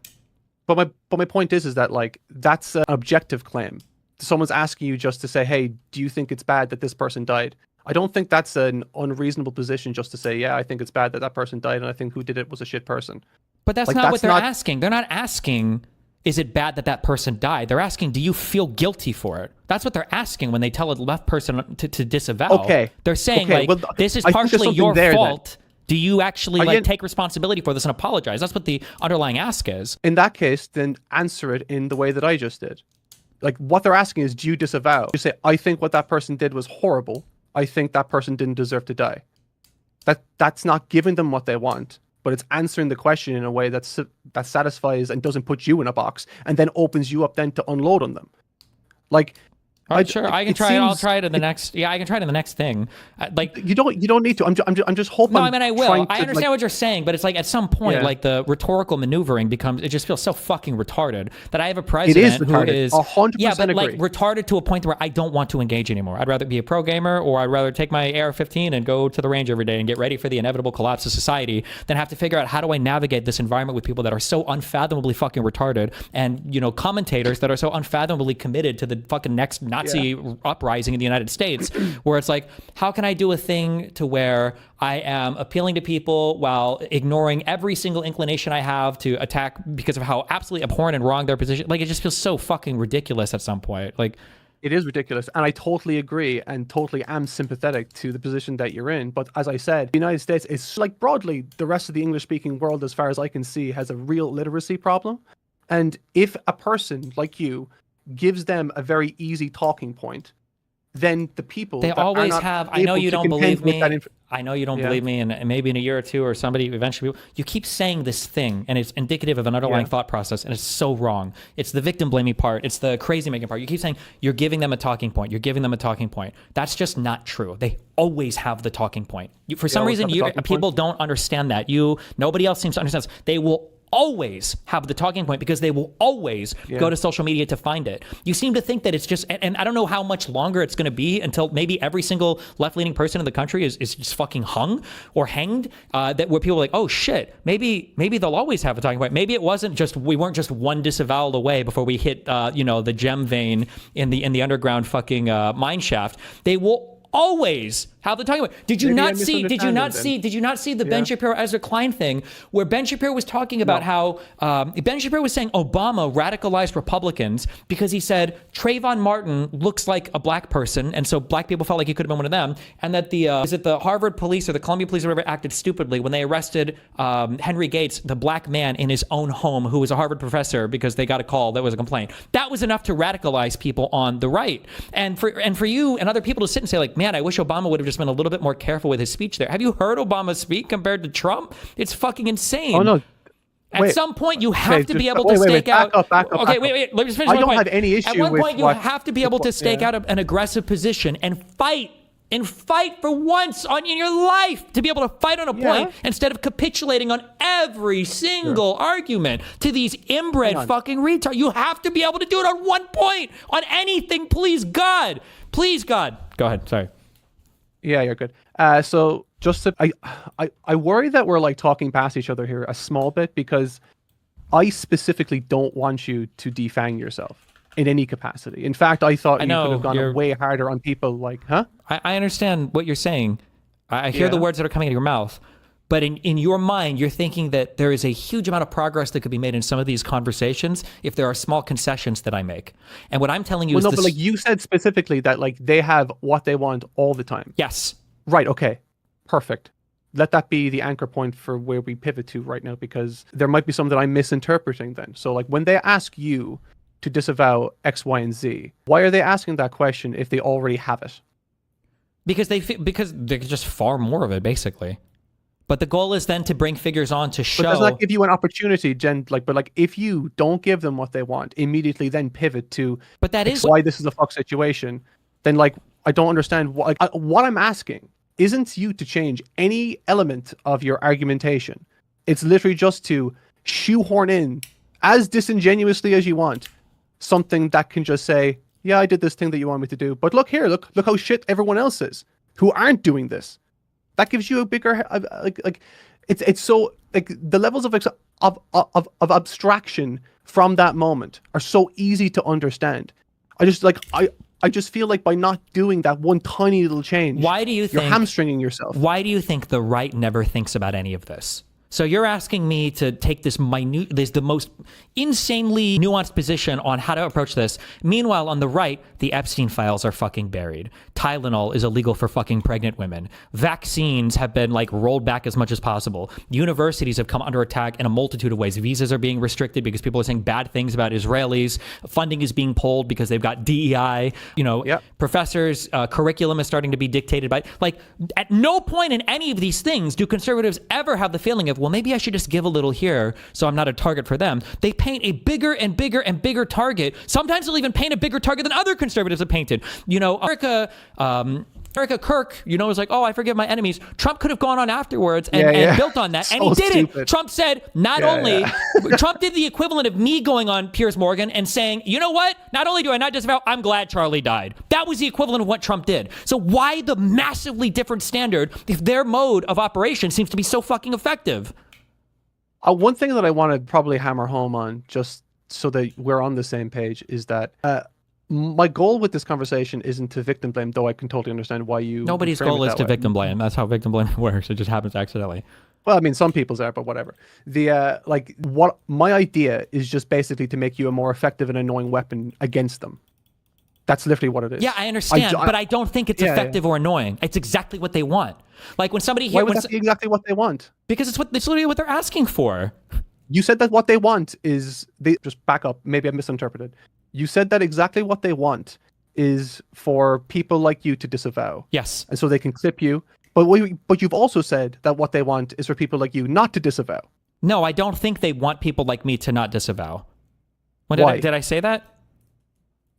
But my point is that like that's an objective claim. Someone's asking you just to say, hey, do you think it's bad that this person died? I don't think that's an unreasonable position just to say, yeah, I think it's bad that that person died, and I think who did it was a shit person. But that's not what they're asking. They're not asking, is it bad that that person died? They're asking, do you feel guilty for it? That's what they're asking when they tell a left person to disavow. Okay. They're saying, this is partially your fault. Do you actually take responsibility for this and apologize? That's what the underlying ask is. In that case, then answer it in the way that I just did. Like, what they're asking is, do you disavow? You say, I think what that person did was horrible. I think that person didn't deserve to die. That's not giving them what they want, but it's answering the question in a way that satisfies and doesn't put you in a box and then opens you up then to unload on them. Like, All right, sure. I can it try it. I'll seems- try it in the next. Yeah, I can try it in the next thing. Like, You don't need to. I'm just hoping. no, I mean, I will. trying I to, understand what you're saying, but it's like at some point, Yeah. like the rhetorical maneuvering becomes. It just feels so fucking retarded that I have a president who retarded. is 100% yeah, but agree. like retarded to a point where I don't want to engage anymore. I'd rather be a pro gamer, or I'd rather take my AR-15 and go to the range every day and get ready for the inevitable collapse of society than have to figure out how do I navigate this environment with people that are so unfathomably fucking retarded, and commentators that are so unfathomably committed to the fucking next Nazi uprising in the United States, where it's like, how can I do a thing to where I am appealing to people while ignoring every single inclination I have to attack because of how absolutely abhorrent and wrong their position. Like, it just feels so fucking ridiculous at some point. Like, It is ridiculous, and I totally agree and totally am sympathetic to the position that you're in. But as I said, the United States is, like, broadly, the rest of the English-speaking world, as far as I can see, has a real literacy problem. And if a person like you gives them a very easy talking point, then the people they that are always not have. I know able you to don't contend believe with me. that I know you don't Yeah. believe me, and maybe in a year or two, or somebody eventually. You keep saying this thing, and it's indicative of an underlying thought process, and it's so wrong. It's the victim blaming part. It's the crazy making part. You keep saying you're giving them a talking point. You're giving them a talking point. That's just not true. They always have the talking point. For some always reason, have the talking people point. don't understand that. Nobody else seems to understand this. They will always have the talking point because they will always go to social media to find it. You seem to think that it's just, and I don't know how much longer it's going to be until maybe every single left-leaning person in the country is just fucking hung or hanged, that where people are like, oh shit, maybe they'll always have a talking point. Maybe it wasn't just, we weren't just one disavowal away before we hit, the gem vein in the underground fucking mine shaft. They will always have the talking about. Did you not see the Ben Shapiro Ezra Klein thing where Ben Shapiro was talking about how Ben Shapiro was saying Obama radicalized Republicans because he said Trayvon Martin looks like a black person, and so black people felt like he could have been one of them, and that the Harvard police or the Columbia police or whatever acted stupidly when they arrested Henry Gates, the black man in his own home who was a Harvard professor, because they got a call that was a complaint. That was enough to radicalize people on the right, and for you and other people to sit and say like, man, I wish Obama would have just been a little bit more careful with his speech there. Have you heard Obama speak compared to Trump? It's fucking insane. Oh no. At some point, you have to be able to wait, stake out. Back up. Okay, wait. Let me just finish my point. I don't have any issue At one with point, you have to be able to stake out an aggressive position and fight for once in your life, to be able to fight on a point instead of capitulating on every single argument to these inbred fucking retards. You have to be able to do it on one point, on anything. Please, God. Go ahead. Sorry. Yeah, you're good. So just to, I worry that we're like talking past each other here a small bit, because I specifically don't want you to defang yourself in any capacity. In fact, I thought you could have gone way harder on people like, huh? I understand what you're saying. I hear the words that are coming out of your mouth. But in your mind, you're thinking that there is a huge amount of progress that could be made in some of these conversations if there are small concessions that I make. And what I'm telling you is but like you said specifically that like they have what they want all the time. Yes. Right. Okay. Perfect. Let that be the anchor point for where we pivot to right now, because there might be some that I'm misinterpreting then. So like when they ask you to disavow X, Y, and Z, why are they asking that question if they already have it? Because they're just far more of it, basically. But the goal is then to bring figures on to show. But does that give you an opportunity, Jen? But if you don't give them what they want, immediately then pivot to. But that is why this is a fuck situation. Then like I don't understand what I'm asking isn't you to change any element of your argumentation. It's literally just to shoehorn in as disingenuously as you want something that can just say, yeah, I did this thing that you want me to do, but look here, look how shit everyone else is who aren't doing this. That gives you a bigger it's so like the levels of abstraction from that moment are so easy to understand. I just feel like by not doing that one tiny little change, why do you think you're hamstringing yourself? Why do you think the right never thinks about any of this? So you're asking me to take this the most insanely nuanced position on how to approach this. Meanwhile, on the right, the Epstein files are fucking buried. Tylenol is illegal for fucking pregnant women. Vaccines have been like rolled back as much as possible. Universities have come under attack in a multitude of ways. Visas are being restricted because people are saying bad things about Israelis. Funding is being pulled because they've got DEI. Professors' curriculum is starting to be dictated by. Like, at no point in any of these things do conservatives ever have the feeling of, well, maybe I should just give a little here so I'm not a target for them. They paint a bigger and bigger and bigger target. Sometimes they'll even paint a bigger target than other conservatives have painted. You know, Erica Kirk, you know, was like, oh, I forgive my enemies. Trump could have gone on afterwards and built on that, and he didn't. Stupid. Trump said, Trump did the equivalent of me going on Piers Morgan and saying, you know what? Not only do I not disavow, I'm glad Charlie died. That was the equivalent of what Trump did. So why the massively different standard if their mode of operation seems to be so fucking effective? One thing that I want to probably hammer home on, just so that we're on the same page, is that my goal with this conversation isn't to victim blame, though I can totally understand why you... Nobody's goal is to victim blame. That's how victim blame works. It just happens accidentally. Well, I mean, some people's are, but whatever. What my idea is just basically to make you a more effective and annoying weapon against them. That's literally what it is. Yeah, I understand, but I don't think it's effective or annoying. It's exactly what they want. Like when somebody... Why would that be exactly what they want? Because it's literally what they're asking for. You said that what they want is... Just back up. Maybe I misinterpreted. You said that exactly what they want is for people like you to disavow. Yes. And so they can clip you. But you've also said that what they want is for people like you not to disavow. No, I don't think they want people like me to not disavow. Why? Did I say that?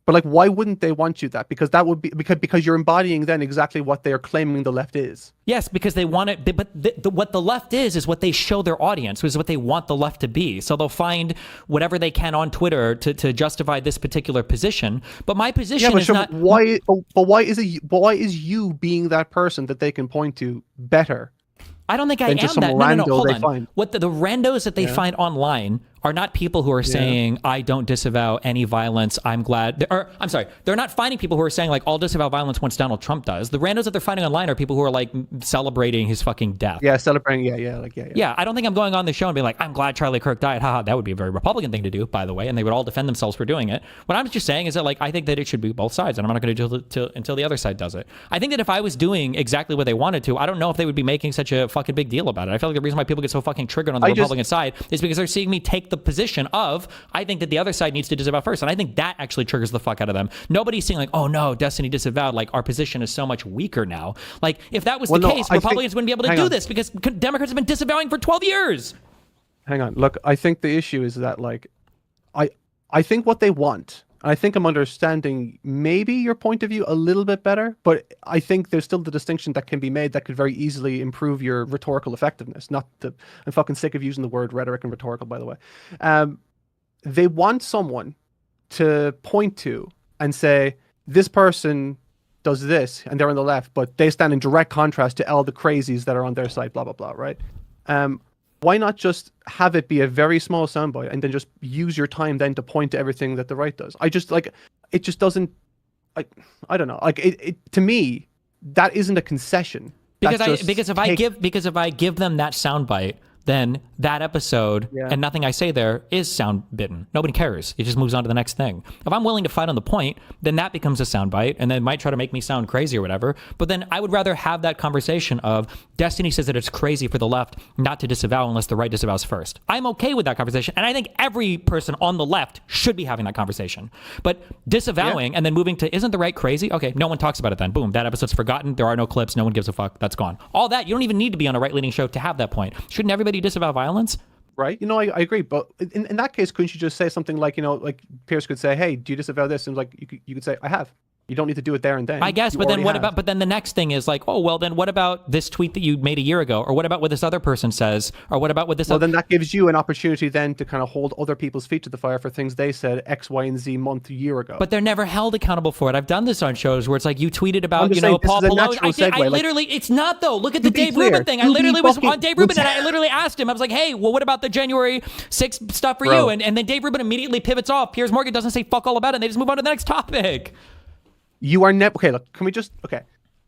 But like, why wouldn't they want you that? Because that would be because you're embodying then exactly what they are claiming the left is. Yes, because they want it. But what the left is what they show their audience, which is what they want the left to be. So they'll find whatever they can on Twitter to justify this particular position. But my position is not. Why is you being that person that they can point to better? I don't think I am that. No, hold on. Find. What the randos that they find online are not people who are saying, I don't disavow any violence, I'm glad. I'm sorry, they're not finding people who are saying, like, I'll disavow violence once Donald Trump does. The randos that they're finding online are people who are, like, celebrating his fucking death. Yeah, celebrating, Yeah, I don't think I'm going on the show and being like, I'm glad Charlie Kirk died. Haha, that would be a very Republican thing to do, by the way, and they would all defend themselves for doing it. What I'm just saying is that, like, I think that it should be both sides, and I'm not going to do it until the other side does it. I think that if I was doing exactly what they wanted to, I don't know if they would be making such a fucking big deal about it. I feel like the reason why people get so fucking triggered on the Republican side is because they're seeing me take the position of, I think that the other side needs to disavow first. And I think that actually triggers the fuck out of them. Nobody's saying like, oh no, Destiny disavowed. Like our position is so much weaker now. Like if that was the case, Republicans wouldn't be able to do this because Democrats have been disavowing for 12 years. Hang on. Look, I think the issue is that like, I think what they want, I think I'm understanding maybe your point of view a little bit better, but I think there's still the distinction that can be made that could very easily improve your rhetorical effectiveness. I'm fucking sick of using the word rhetoric and rhetorical, by the way. They want someone to point to and say, this person does this and they're on the left, but they stand in direct contrast to all the crazies that are on their side, blah, blah, blah, right? Why not just have it be a very small soundbite and then just use your time then to point to everything that the right does? I just like, it just doesn't, I don't know. Like it to me, that isn't a concession. Because if I give them that soundbite, then that episode and nothing I say there is sound bitten. Nobody cares. It just moves on to the next thing. If I'm willing to fight on the point, then that becomes a soundbite, and then it might try to make me sound crazy or whatever. But then I would rather have that conversation of Destiny says that it's crazy for the left not to disavow unless the right disavows first. I'm okay with that conversation, and I think every person on the left should be having that conversation. But disavowing and then moving to isn't the right crazy? Okay, no one talks about it then. Boom, that episode's forgotten. There are no clips. No one gives a fuck. That's gone. All that, you don't even need to be on a right-leaning show to have that point. Shouldn't everybody disavow violence? Right. You know, I agree. But in that case, couldn't you just say something like, you know, like Pierce could say, hey, do you disavow this? And like, you could say, I have. You don't need to do it there and then. I guess, but then what about, but then the next thing is like, oh, well, then what about this tweet that you made a year ago? Or what about what this other person says? Or what about what this then that gives you an opportunity then to kind of hold other people's feet to the fire for things they said X, Y, and Z month, a year ago. But they're never held accountable for it. I've done this on shows where it's like you tweeted about, you know, Paul Pelosi. I literally, it's not though. Look at the Dave Rubin thing. I literally was on Dave Rubin and I literally asked him, I was like, hey, well, what about the January 6th stuff for you? And then Dave Rubin immediately pivots off. Piers Morgan doesn't say fuck all about it. And they just move on to the next topic. You are never okay. Look, can we just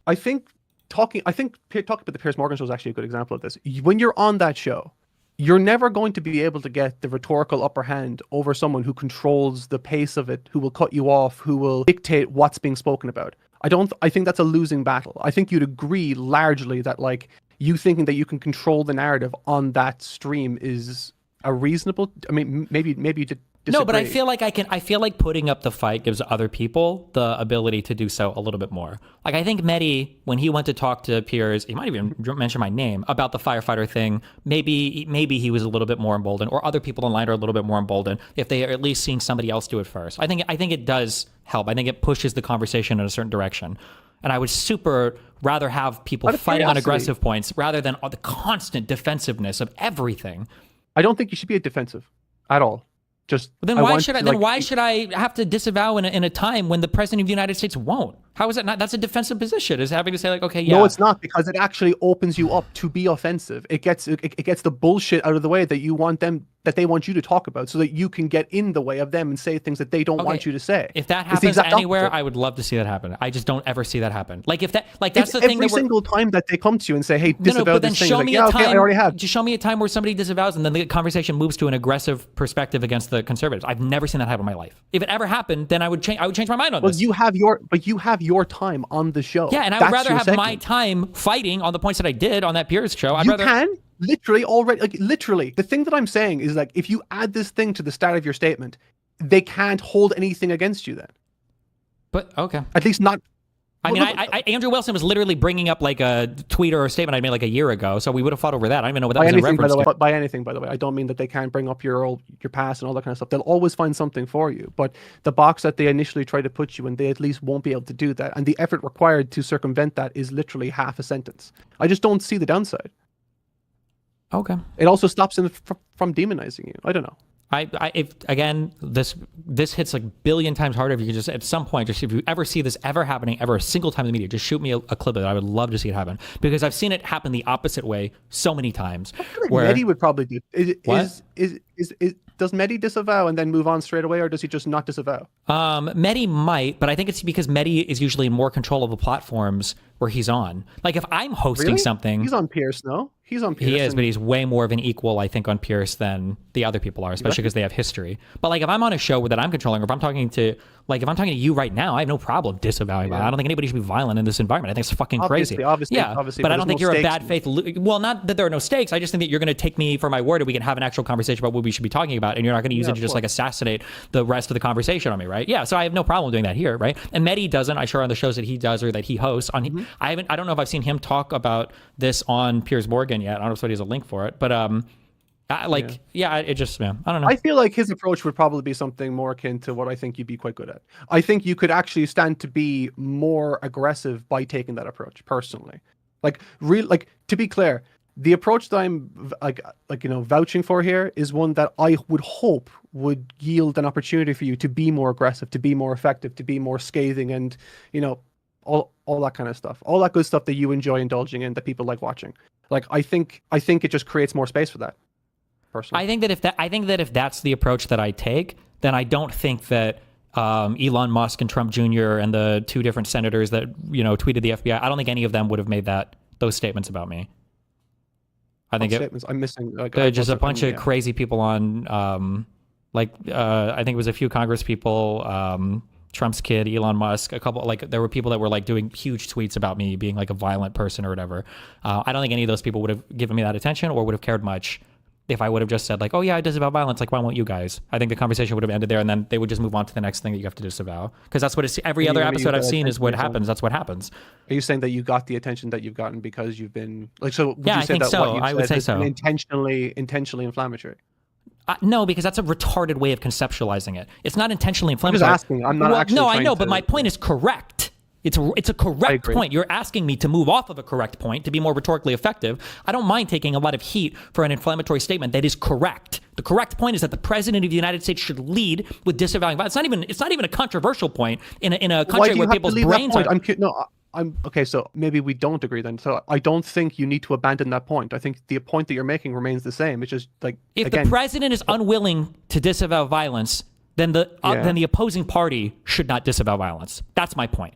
I think talking about the Piers Morgan show is actually a good example of this. When you're on that show, you're never going to be able to get the rhetorical upper hand over someone who controls the pace of it, who will cut you off, who will dictate what's being spoken about. I think that's a losing battle. I think you'd agree largely that like you thinking that you can control the narrative on that stream is a reasonable. I mean, maybe you did. disagree. No, but I feel like putting up the fight gives other people the ability to do so a little bit more. Like, I think Mehdi, when he went to talk to peers, he might even mention my name about the firefighter thing. Maybe he was a little bit more emboldened, or other people online are a little bit more emboldened if they are at least seeing somebody else do it first. I think it does help. I think it pushes the conversation in a certain direction. And I would super rather have people fighting on aggressive points rather than the constant defensiveness of everything. I don't think you should be defensive at all. Just then why should I have to disavow in a time when the president of the United States won't? How is that not? That's a defensive position. Is having to say like, okay, yeah. No, it's not, because it actually opens you up to be offensive. It gets the bullshit out of the way that they want you to talk about, so that you can get in the way of them and say things that they don't want you to say. If that happens anywhere, I would love to see that happen. I just don't ever see that happen. Like if that, like that's it's the thing. Every single time that they come to you and say, "Hey, disavow this thing," like, yeah, okay, I already have. Just show me a time where somebody disavows and then the conversation moves to an aggressive perspective against the conservatives. I've never seen that happen in my life. If it ever happened, then I would change my mind on this. Well, you have your time on the show. Yeah, and I would rather have my time fighting on the points that I did on that Pierce show. You can literally. The thing that I'm saying is, like, if you add this thing to the start of your statement, they can't hold anything against you then. But okay, at least not. I mean, Andrew Wilson was literally bringing up like a tweet or a statement I made like a year ago, so we would have fought over that. I don't even know what that was in reference to. By anything, by the way, I don't mean that they can't bring up your past and all that kind of stuff. They'll always find something for you. But the box that they initially try to put you in, they at least won't be able to do that. And the effort required to circumvent that is literally half a sentence. I just don't see the downside. Okay. It also stops them from demonizing you. I don't know. If again, this hits like a billion times harder. If you could just at some point, just if you ever see this ever happening ever a single time in the media, just shoot me a clip of it. I would love to see it happen, because I've seen it happen the opposite way so many times. I feel like Mehdi would probably do. Does Mehdi disavow and then move on straight away, or does he just not disavow? Mehdi might, but I think it's because Mehdi is usually in more control of the platforms where he's on. Like if I'm hosting something, he's on Pierce, no? He's on Pierce. He is, but he's way more of an equal, I think, on Pierce than the other people are, especially because they have history. But like if I'm on a show that I'm controlling, or if I'm talking to you right now, I have no problem disavowing. I don't think anybody should be violent in this environment. I think it's fucking crazy. Obviously, but I don't think you're a bad faith. Well, not that there are no stakes. I just think that you're going to take me for my word, and we can have an actual conversation about what we should be talking about, and you're not going to use it to just like assassinate the rest of the conversation on me, right? Yeah. So I have no problem doing that here, right? And Mehdi doesn't. I'm sure on the shows that he does or that he hosts on. I don't know if I've seen him talk about this on Piers Morgan yet. I don't know if somebody has a link for it, but it just, man, I don't know. I feel like his approach would probably be something more akin to what I think you'd be quite good at. I think you could actually stand to be more aggressive by taking that approach personally. To be clear, the approach that I'm vouching for here is one that I would hope would yield an opportunity for you to be more aggressive, to be more effective, to be more scathing, and all that kind of stuff, all that good stuff that you enjoy indulging in, that people like watching. Like I think it just creates more space for that. Personally, I think that if that's the approach that I take, then I don't think that Elon Musk and Trump Jr. and the two different senators that tweeted the FBI, I don't think any of them would have made those statements about me. I think I'm missing. Just a bunch of crazy people on, I think it was a few Congress people, Trump's kid, Elon Musk, a couple, there were people that were doing huge tweets about me being a violent person or whatever. I don't think any of those people would have given me that attention or would have cared much if I would have just said oh yeah, I disavow violence. Why won't you guys? I think the conversation would have ended there, and then they would just move on to the next thing that you have to disavow. Because that's what every other episode I've seen is what happens. That's what happens. Are you saying that you got the attention that you've gotten because you've been Yeah, I think so. I would say so. Intentionally inflammatory. No, because that's a retarded way of conceptualizing it. It's not intentionally inflammatory. I'm just asking. I'm not actually. No, I know, but my point is correct. It's a correct point. You're asking me to move off of a correct point to be more rhetorically effective. I don't mind taking a lot of heat for an inflammatory statement that is correct. The correct point is that the president of the United States should lead with disavowing violence. It's not even a controversial point in a country where people's brains are. Okay, so maybe we don't agree then. So I don't think you need to abandon that point. I think the point that you're making remains the same. It's just if the president is unwilling to disavow violence, then the opposing party should not disavow violence. That's my point.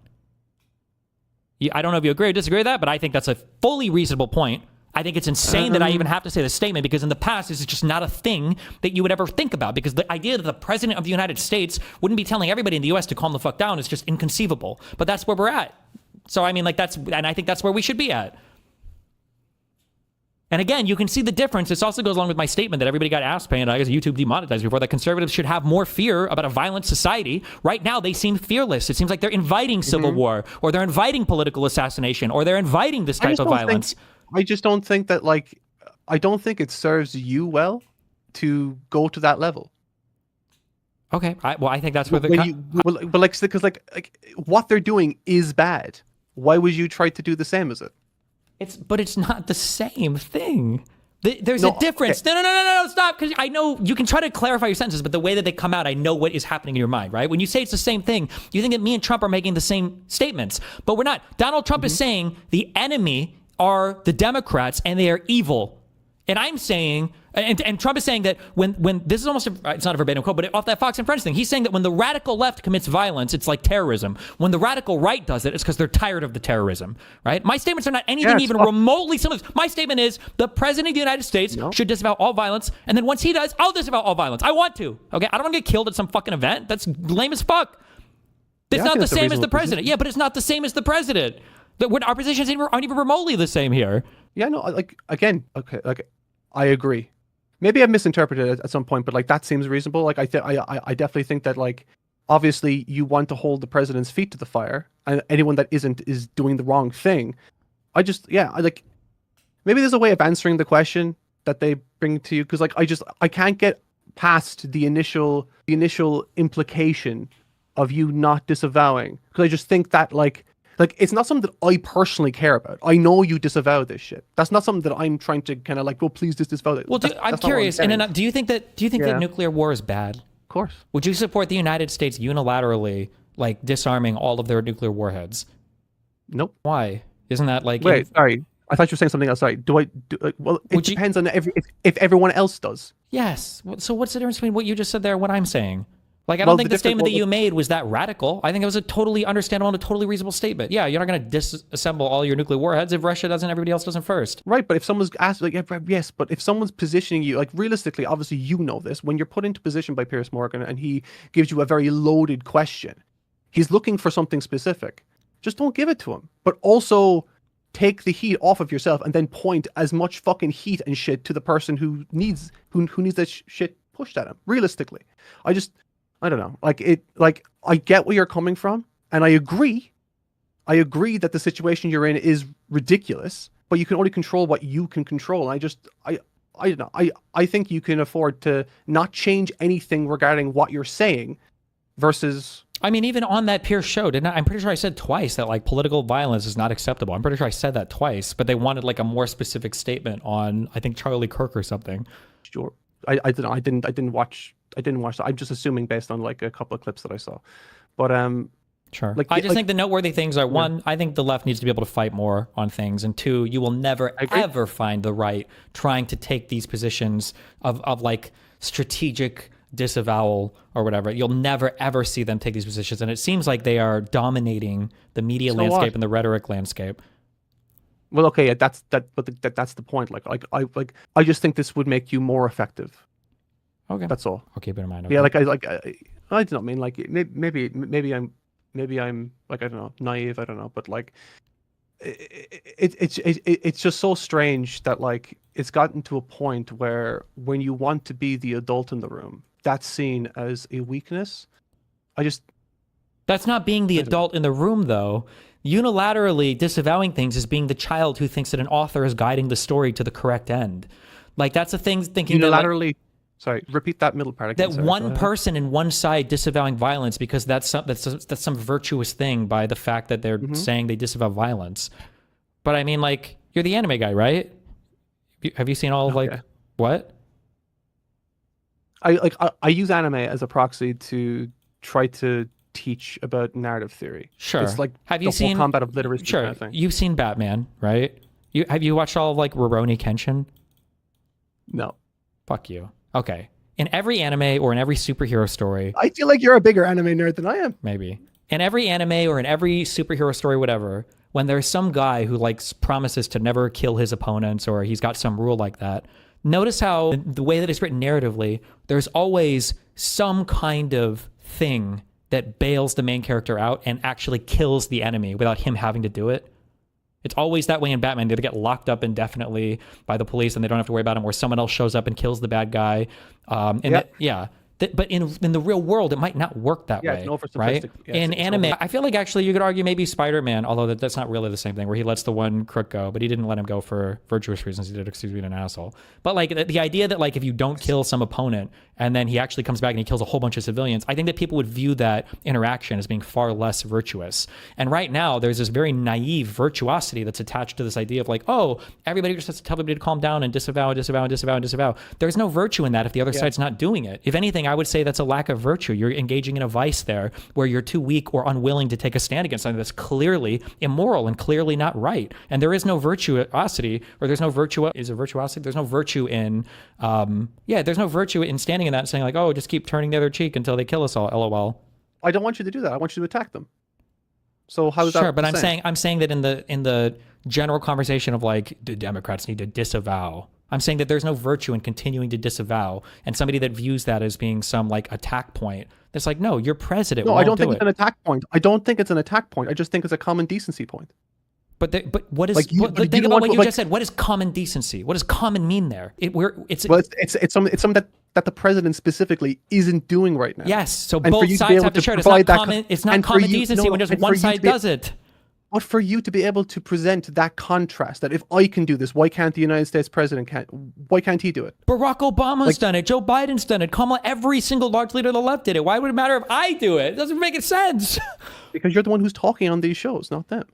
I don't know if you agree or disagree with that, but I think that's a fully reasonable point. I think it's insane that I even have to say this statement, because in the past, this is just not a thing that you would ever think about, because the idea that the president of the United States wouldn't be telling everybody in the U.S. to calm the fuck down is just inconceivable. But that's where we're at. So, I mean, and I think that's where we should be at. And again, you can see the difference. This also goes along with my statement that everybody got ass pay and I guess YouTube demonetized before, that conservatives should have more fear about a violent society. Right now, they seem fearless. It seems like they're inviting civil war, or they're inviting political assassination, or they're inviting this type of violence. I just don't think that, like, I don't think it serves you well to go to that level. Okay, I think that's where because what they're doing is bad. Why would you try to do the same as it? But it's not the same thing. There's a difference. Okay. No, stop. Because I know you can try to clarify your sentences, but the way that they come out, I know what is happening in your mind, right? When you say it's the same thing, you think that me and Trump are making the same statements, but we're not. Donald Trump is saying the enemy are the Democrats and they are evil. And I'm saying, and Trump is saying that when this is almost, it's not a verbatim quote, but off that Fox and Friends thing, he's saying that when the radical left commits violence, it's like terrorism. When the radical right does it, it's because they're tired of the terrorism, right? My statements are not anything even remotely similar. My statement is the president of the United States should disavow all violence. And then once he does, I'll disavow all violence. I want to, okay? I don't want to get killed at some fucking event. That's lame as fuck. It's not the same as the president. Yeah, but it's not the same as the president. Our positions aren't even remotely the same here. Yeah, no, I agree. Maybe I've misinterpreted it at some point, but like that seems reasonable. Like I definitely think that, like, obviously you want to hold the president's feet to the fire, and anyone that isn't is doing the wrong thing. Maybe there's a way of answering the question that they bring to you, because like I can't get past the initial implication of you not disavowing, because I just think that like it's not something that I personally care about. I know you disavow this shit. That's not something that I'm trying to kind of like, please disavow it. Well, I'm curious. And do you think that nuclear war is bad? Of course. Would you support the United States unilaterally, like, disarming all of their nuclear warheads? Nope. Why? Isn't that like? Wait, sorry. I thought you were saying something else. Sorry. Well, it depends on if everyone else does. Yes. So what's the difference between what you just said there and what I'm saying? Like, I don't think the statement that you made was that radical. I think it was a totally understandable and a totally reasonable statement. Yeah, you're not going to disassemble all your nuclear warheads. If Russia doesn't, everybody else doesn't first. Right, but if someone's asked, like, yes, but if someone's positioning you, like, realistically, obviously you know this, when you're put into position by Piers Morgan and he gives you a very loaded question, he's looking for something specific. Just don't give it to him. But also take the heat off of yourself and then point as much fucking heat and shit to the person who needs that shit pushed at him. Realistically. I don't know. I get where you're coming from, and I agree. I agree that the situation you're in is ridiculous, but you can only control what you can control. And I don't know. I think you can afford to not change anything regarding what you're saying versus... I mean, even on that Pierce show, I'm pretty sure I said twice that, like, political violence is not acceptable. I'm pretty sure I said that twice, but they wanted, like, a more specific statement on, I think, Charlie Kirk or something. Sure. I didn't watch that. I'm just assuming based on like a couple of clips that I saw. But sure. I just think the noteworthy things are, one, I think the left needs to be able to fight more on things, and two, you will never ever find the right trying to take these positions of like strategic disavowal or whatever. You'll never ever see them take these positions, and it seems like they are dominating the media landscape and the rhetoric landscape. Well, okay, yeah, that's the point. I just think this would make you more effective. Okay, that's all. I'll keep it in mind. Okay. Yeah, I don't mean like maybe I'm like, I don't know, naive. I don't know, but like it's just so strange that like it's gotten to a point where when you want to be the adult in the room, that's seen as a weakness. That's not being the adult in the room, though. Unilaterally disavowing things is being the child who thinks that an author is guiding the story to the correct end. Like, that's the thing, thinking unilaterally. That, like, sorry, repeat that middle part again. That one person in one side disavowing violence because that's some virtuous thing by the fact that they're saying they disavow violence. But I mean, like, you're the anime guy, right? Have you seen all of what? I use anime as a proxy to try to teach about narrative theory. Sure. It's like have you seen combat of literacy sure. kind of thing. You've seen Batman, right? Have you watched all of like Rurouni Kenshin? No. Fuck you. Okay. In every anime or in every superhero story, I feel like you're a bigger anime nerd than I am. Maybe. In every anime or in every superhero story, whatever, when there's some guy who like promises to never kill his opponents or he's got some rule like that, notice how the way that it's written narratively, there's always some kind of thing that bails the main character out and actually kills the enemy without him having to do it. It's always that way in Batman. They get locked up indefinitely by the police and they don't have to worry about him, or someone else shows up and kills the bad guy. But in the real world, it might not work that way, it's right? Yeah, in it's anime, I feel like actually you could argue maybe Spider-Man, although that's not really the same thing, where he lets the one crook go, but he didn't let him go for virtuous reasons. He did it because he's being an asshole. But like the idea that like if you don't kill some opponent and then he actually comes back and he kills a whole bunch of civilians, I think that people would view that interaction as being far less virtuous. And right now, there's this very naive virtuosity that's attached to this idea of like, oh, everybody just has to tell everybody to calm down and disavow. There's no virtue in that if the other side's not doing it. If anything, I would say that's a lack of virtue. You're engaging in a vice there where you're too weak or unwilling to take a stand against something that's clearly immoral and clearly not right. And there is no virtuosity, or there's no virtue. Is it virtuosity? There's no virtue in, there's no virtue in standing in that and saying like, oh, just keep turning the other cheek until they kill us all. LOL. I don't want you to do that. I want you to attack them. So how is that? Sure, but I'm saying that in the general conversation of like, the Democrats need to disavow. I'm saying that there's no virtue in continuing to disavow, and somebody that views that as being some like attack point, it's like, no, you're president. No, I don't think it's an attack point. I don't think it's an attack point. I just think it's a common decency point. But what is like think about what you just said? What is common decency? What does common mean there? It's something that the president specifically isn't doing right now. Yes, so both sides have to share it. It's not common decency when just one side does it. But for you to be able to present that contrast, that if I can do this, why can't the United States president why can't he do it? Barack Obama's done it. Joe Biden's done it. Kamala, every single large leader of the left did it. Why would it matter if I do it? It doesn't make sense. Because you're the one who's talking on these shows, not them.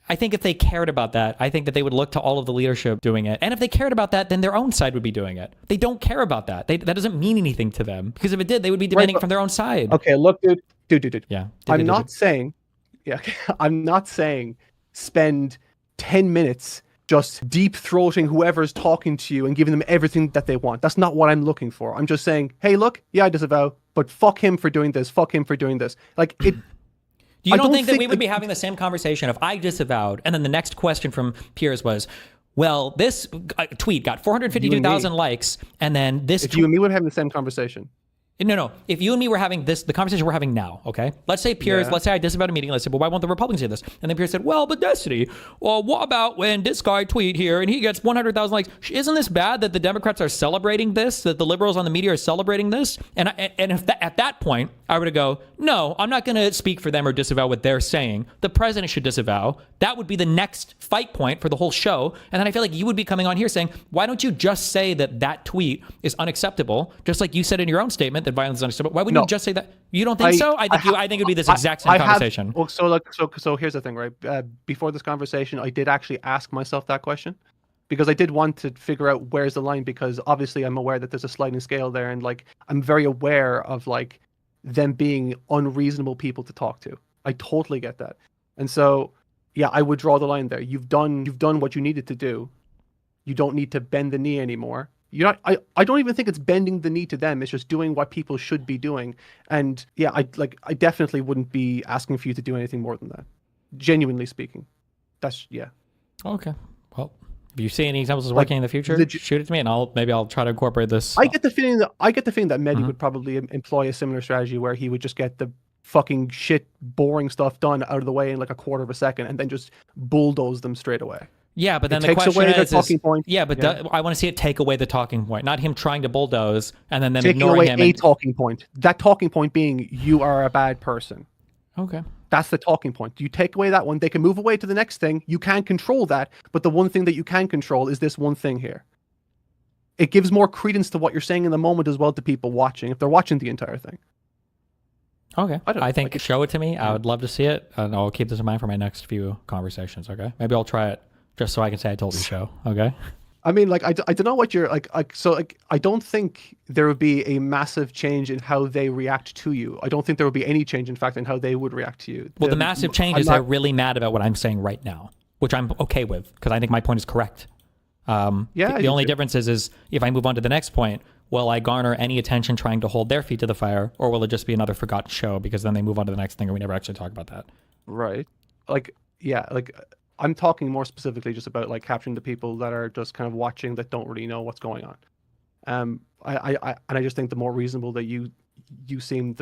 I think if they cared about that, I think that they would look to all of the leadership doing it. And if they cared about that, then their own side would be doing it. They don't care about that. That doesn't mean anything to them. Because if it did, they would be demanding from their own side. Okay, look, dude. Yeah. I'm not saying spend 10 minutes just deep throating whoever's talking to you and giving them everything that they want. That's not what I'm looking for. I'm just saying, hey, look, I disavow, but fuck him for doing this. Fuck him for doing this. Like it. You don't think that we would be having the same conversation if I disavowed, and then the next question from peers was, well, this tweet got 452,000 likes, and then this. If you and me would have the same conversation. No. If you and me were having the conversation we're having now, okay? Let's say Pierce, let's say I disavowed a meeting. Let's say, well, why won't the Republicans do this? And then Pierce said, well, but Destiny, well, what about when this guy tweet here and he gets 100,000 likes? Isn't this bad that the Democrats are celebrating this, that the liberals on the media are celebrating this? And if at that point, I were to go, no, I'm not going to speak for them or disavow what they're saying. The president should disavow. That would be the next fight point for the whole show. And then I feel like you would be coming on here saying, why don't you just say that tweet is unacceptable, just like you said in your own statement that violence is unacceptable? Why wouldn't you just say that? You don't think so? I think it would be this exact same conversation. So here's the thing, right? Before this conversation, I did actually ask myself that question because I did want to figure out where's the line, because obviously I'm aware that there's a sliding scale there, and like I'm very aware of like them being unreasonable people to talk to. I totally get that. And so yeah, I would draw the line there. You've done what you needed to do. You don't need to bend the knee anymore. You're not. I don't even think it's bending the knee to them. It's just doing what people should be doing. And yeah, I definitely wouldn't be asking for you to do anything more than that. Genuinely speaking, that's yeah. Okay. Well, if you see any examples of working in the future, shoot it to me, and I'll try to incorporate this. I get the feeling that Mehdi would probably employ a similar strategy where he would just get the fucking shit, boring stuff done out of the way in like a quarter of a second, and then just bulldoze them straight away. Yeah, but then the question is, I want to see it take away the talking point, not him trying to bulldoze and then them ignoring him. Taking away a talking point. That talking point being, you are a bad person. Okay. That's the talking point. You take away that one, they can move away to the next thing. You can't control that, but the one thing that you can control is this one thing here. It gives more credence to what you're saying in the moment as well to people watching, if they're watching the entire thing. Okay. I think show it to me. I would love to see it, and I'll keep this in mind for my next few conversations, okay? Maybe I'll try it. Just so I can say I told you so, okay? I mean, like, I don't know what you're, I don't think there would be a massive change in how they react to you. I don't think there would be any change, in fact, in how they would react to you. Well, the massive change is they're really mad about what I'm saying right now, which I'm okay with, because I think my point is correct. The only difference is if I move on to the next point, will I garner any attention trying to hold their feet to the fire, or will it just be another forgotten show, because then they move on to the next thing and we never actually talk about that? Right. I'm talking more specifically just about like capturing the people that are just kind of watching, that don't really know what's going on. I just think the more reasonable that you seem,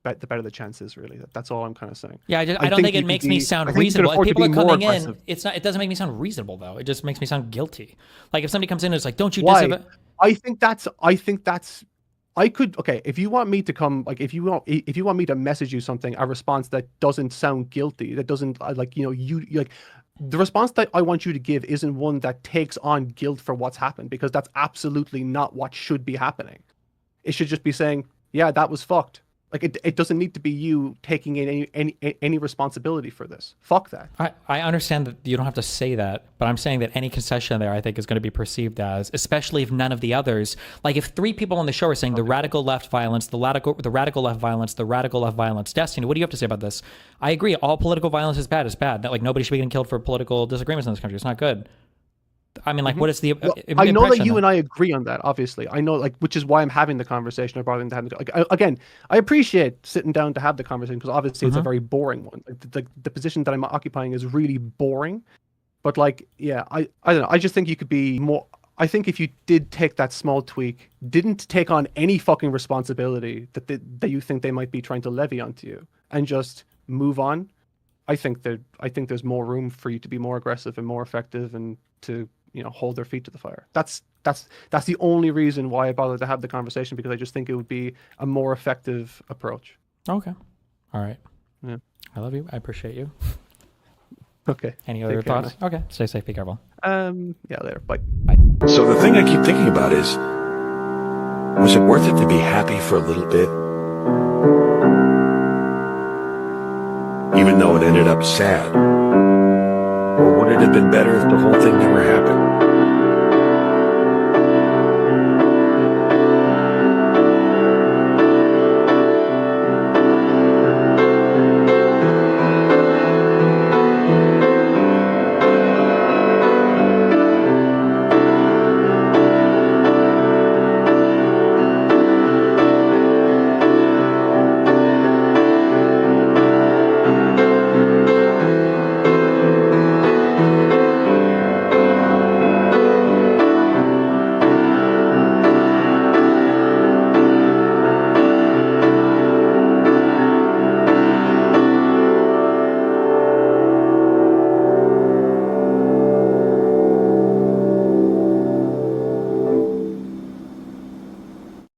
the better the chance is. Really, that's all I'm kind of saying. Yeah, I don't think it makes me sound reasonable. If people are coming in, it doesn't make me sound reasonable though. It just makes me sound guilty. Like if somebody comes in and it's like, don't you disavow? I think that's I could, okay, if you want me to come, like, if you want me to message you something, a response that doesn't sound guilty, that doesn't, like, you like, the response that I want you to give isn't one that takes on guilt for what's happened, because that's absolutely not what should be happening. It should just be saying, yeah, that was fucked. Like, it doesn't need to be you taking in any responsibility for this. Fuck that. I understand that you don't have to say that, but I'm saying that any concession there, I think, is going to be perceived as, especially if none of the others, like if 3 people on the show are saying the radical left violence, the radical left violence, the radical left violence. Destiny, what do you have to say about this? I agree. All political violence is bad. It's bad. Like nobody should be getting killed for political disagreements in this country. It's not good. I mean, like, what is the? Well, I know that you and I agree on that. Obviously, I know, like, which is why I'm having the conversation. I brought in to have again. I appreciate sitting down to have the conversation, because obviously it's a very boring one. Like, the position that I'm occupying is really boring. But like, yeah, I don't know. I just think you could be more. I think if you did take that small tweak, didn't take on any fucking responsibility that you think they might be trying to levy onto you, and just move on, I think there's more room for you to be more aggressive and more effective, and to hold their feet to the fire. That's the only reason why I bothered to have the conversation, because I just think it would be a more effective approach. Okay. All right. Yeah. I love you. I appreciate you. Okay. Any other thoughts? Okay. Stay safe. Be careful. Yeah, later. Bye. So the thing I keep thinking about is, was it worth it to be happy for a little bit? Even though it ended up sad? Or would it have been better if the whole thing never happened?